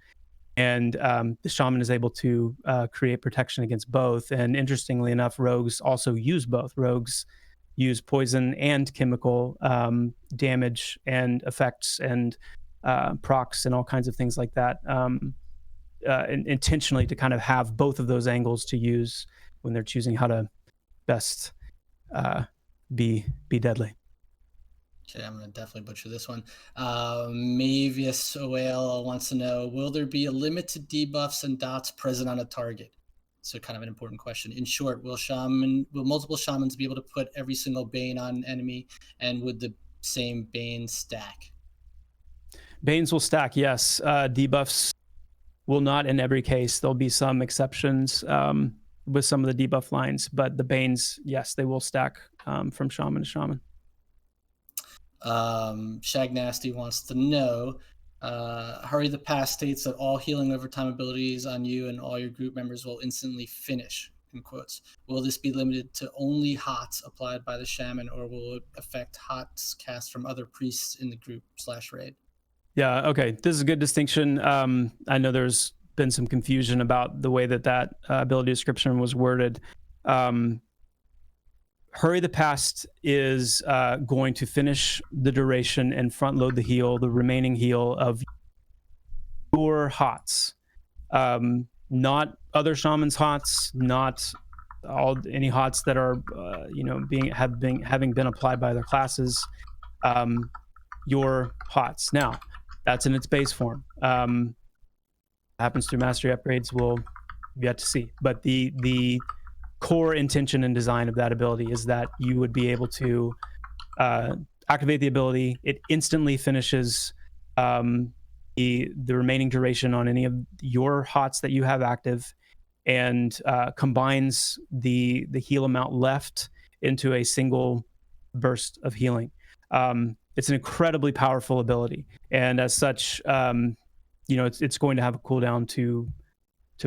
And the Shaman is able to create protection against both. And interestingly enough, rogues also use both. Rogues use poison and chemical damage and effects and procs and all kinds of things like that, intentionally to kind of have both of those angles to use when they're choosing how to best be deadly. Okay, I'm going to definitely butcher this one. Mavius Oel wants to know, will there be a limit to debuffs and dots present on a target? So kind of an important question. In short, will multiple shamans be able to put every single Bane on an enemy, and would the same Bane stack? Banes will stack, yes. Debuffs will not in every case. There'll be some exceptions with some of the debuff lines, but the Banes, yes, they will stack from shaman to shaman. Shag Nasty wants to know, Hurry the Pass states that all healing overtime abilities on you and all your group members will instantly finish, in quotes. Will this be limited to only HOTS applied by the shaman, or will it affect HOTS cast from other priests in the group /raid? Yeah, okay. This is a good distinction. I know there's been some confusion about the way that ability description was worded. Hurry the Past is going to finish the duration and front load the remaining heal of your HOTS. Not other shamans' HOTS, not any HOTS that are having been applied by other classes. Your HOTS. Now, that's in its base form. Happens through mastery upgrades, we'll yet to see. But the core intention and design of that ability is that you would be able to activate the ability. It instantly finishes the remaining duration on any of your HOTS that you have active, and combines the heal amount left into a single burst of healing. It's an incredibly powerful ability, and as such, it's going to have a cooldown to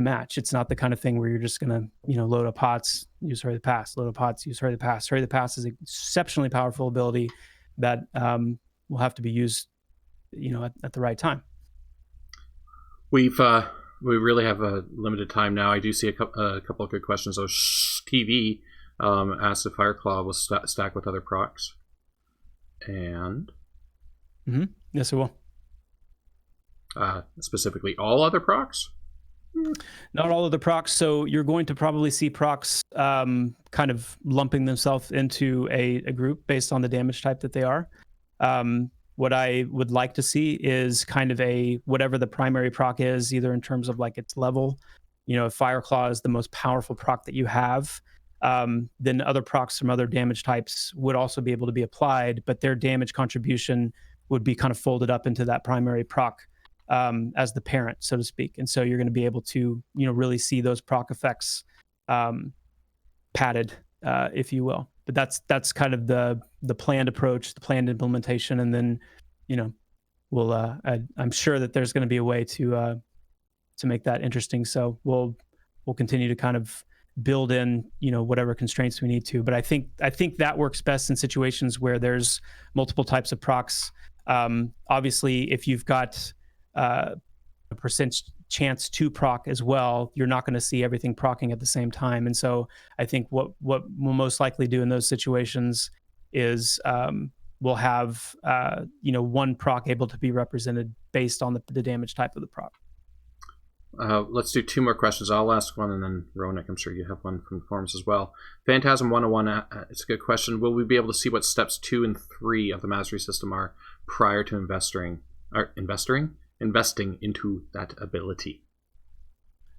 match. It's not the kind of thing where you're just going to, load up HOTS, use Hurry the Pass, load up HOTS, use Hurry the Pass. Hurry the Pass is an exceptionally powerful ability that will have to be used, at the right time. We really have a limited time now. I do see a couple of good questions. So TV asks if Fireclaw will stack with other procs. And yes, it will. Specifically, all other procs? Not all of the procs. So you're going to probably see procs kind of lumping themselves into a group based on the damage type that they are. What I would like to see is kind of whatever the primary proc is, either in terms of like its level. If Fireclaw is the most powerful proc that you have, then other procs from other damage types would also be able to be applied, but their damage contribution would be kind of folded up into that primary proc as the parent, so to speak. And so you're going to be able to, really see those proc effects padded, if you will. But that's kind of the planned approach, the planned implementation, and then, we'll I'm sure that there's going to be a way to make that interesting. So we'll continue to kind of build in, whatever constraints we need to. But I think that works best in situations where there's multiple types of procs. Obviously, if you've got a percent chance to proc as well, you're not going to see everything procking at the same time. And so I think what we'll most likely do in those situations is we'll have one proc able to be represented based on the damage type of the proc. Let's do two more questions. I'll ask one, and then Ronak, I'm sure you have one from the forums as well. Phantasm 101, it's a good question. Will we be able to see what steps 2 and 3 of the mastery system are prior to investing into that ability?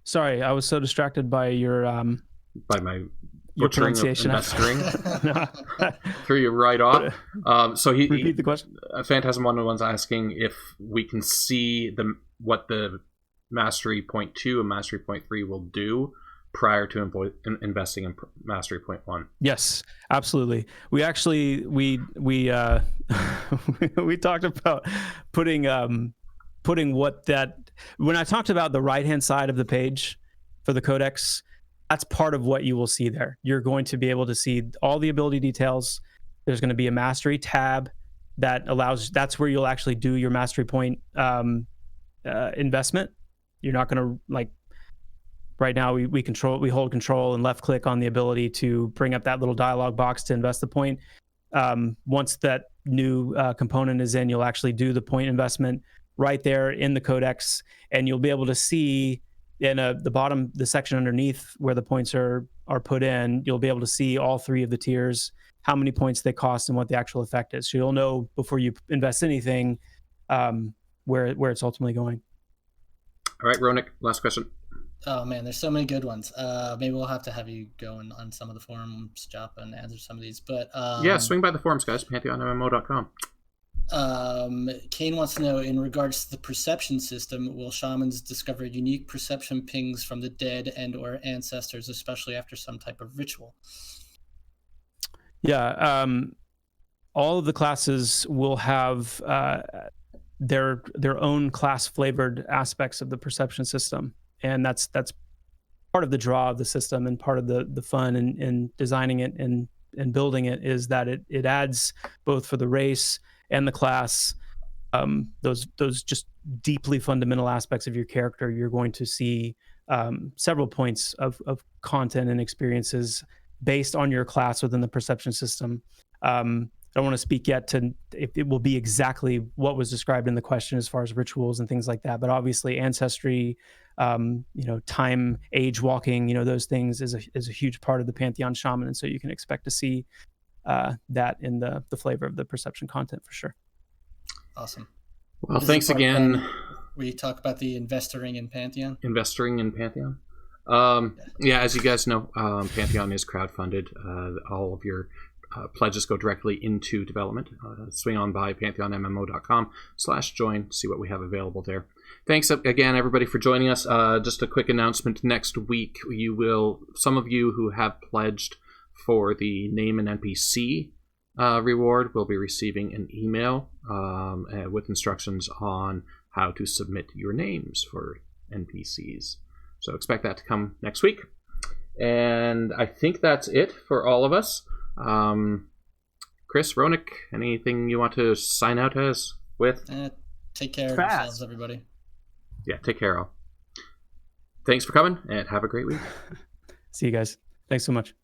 Sorry, I was so distracted by your by my your pronunciation. Threw you right off. So repeat the question. Phantasm 101's asking if we can see what the Mastery Point 2 and Mastery Point 3 will do prior to investing in Mastery Point 1. Yes, absolutely. We actually we talked about putting what that, when I talked about the right hand side of the page for the codex, that's part of what you will see there. You're going to be able to see all the ability details. There's going to be a mastery tab that's where you'll actually do your mastery point investment. You're not going to right now we hold control and left click on the ability to bring up that little dialog box to invest the point. Once that new component is in, you'll actually do the point investment right there in the codex, and you'll be able to see in the section underneath where the points are put in. You'll be able to see all three of the tiers, how many points they cost, and what the actual effect is. So you'll know before you invest anything where it's ultimately going. All right, Ronik, last question. Oh man, there's so many good ones. Maybe we'll have to have you go on some of the forums, Joppa, and answer some of these. But yeah, swing by the forums, guys. PantheonMMO.com. Kane wants to know, in regards to the perception system, will shamans discover unique perception pings from the dead and or ancestors, especially after some type of ritual? Yeah, all of the classes will have their own class flavored aspects of the perception system, and that's part of the draw of the system, and part of the fun in designing it and building it is that it adds both for the race and the class those just deeply fundamental aspects of your character. You're going to see several points of content and experiences based on your class within the perception system. I don't want to speak yet to if it will be exactly what was described in the question as far as rituals and things like that, but obviously ancestry, time, age walking, those things is a huge part of the Pantheon Shaman, and so you can expect to see that in the flavor of the perception content for sure. Awesome. Well, thanks again. We talk about the investoring in Pantheon. Investoring in Pantheon. Yeah, as you guys know, Pantheon is crowdfunded. All of your pledges go directly into development. Swing on by pantheonmmo.com/join, see what we have available there. Thanks again, everybody, for joining us. Just a quick announcement. Next week, some of you who have pledged for the Name an NPC reward will be receiving an email with instructions on how to submit your names for NPCs. So expect that to come next week. And I think that's it for all of us. Chris, Ronik, anything you want to sign out with? Take care of yourselves, everybody. Yeah, take care all. Thanks for coming, and have a great week. See you guys. Thanks so much.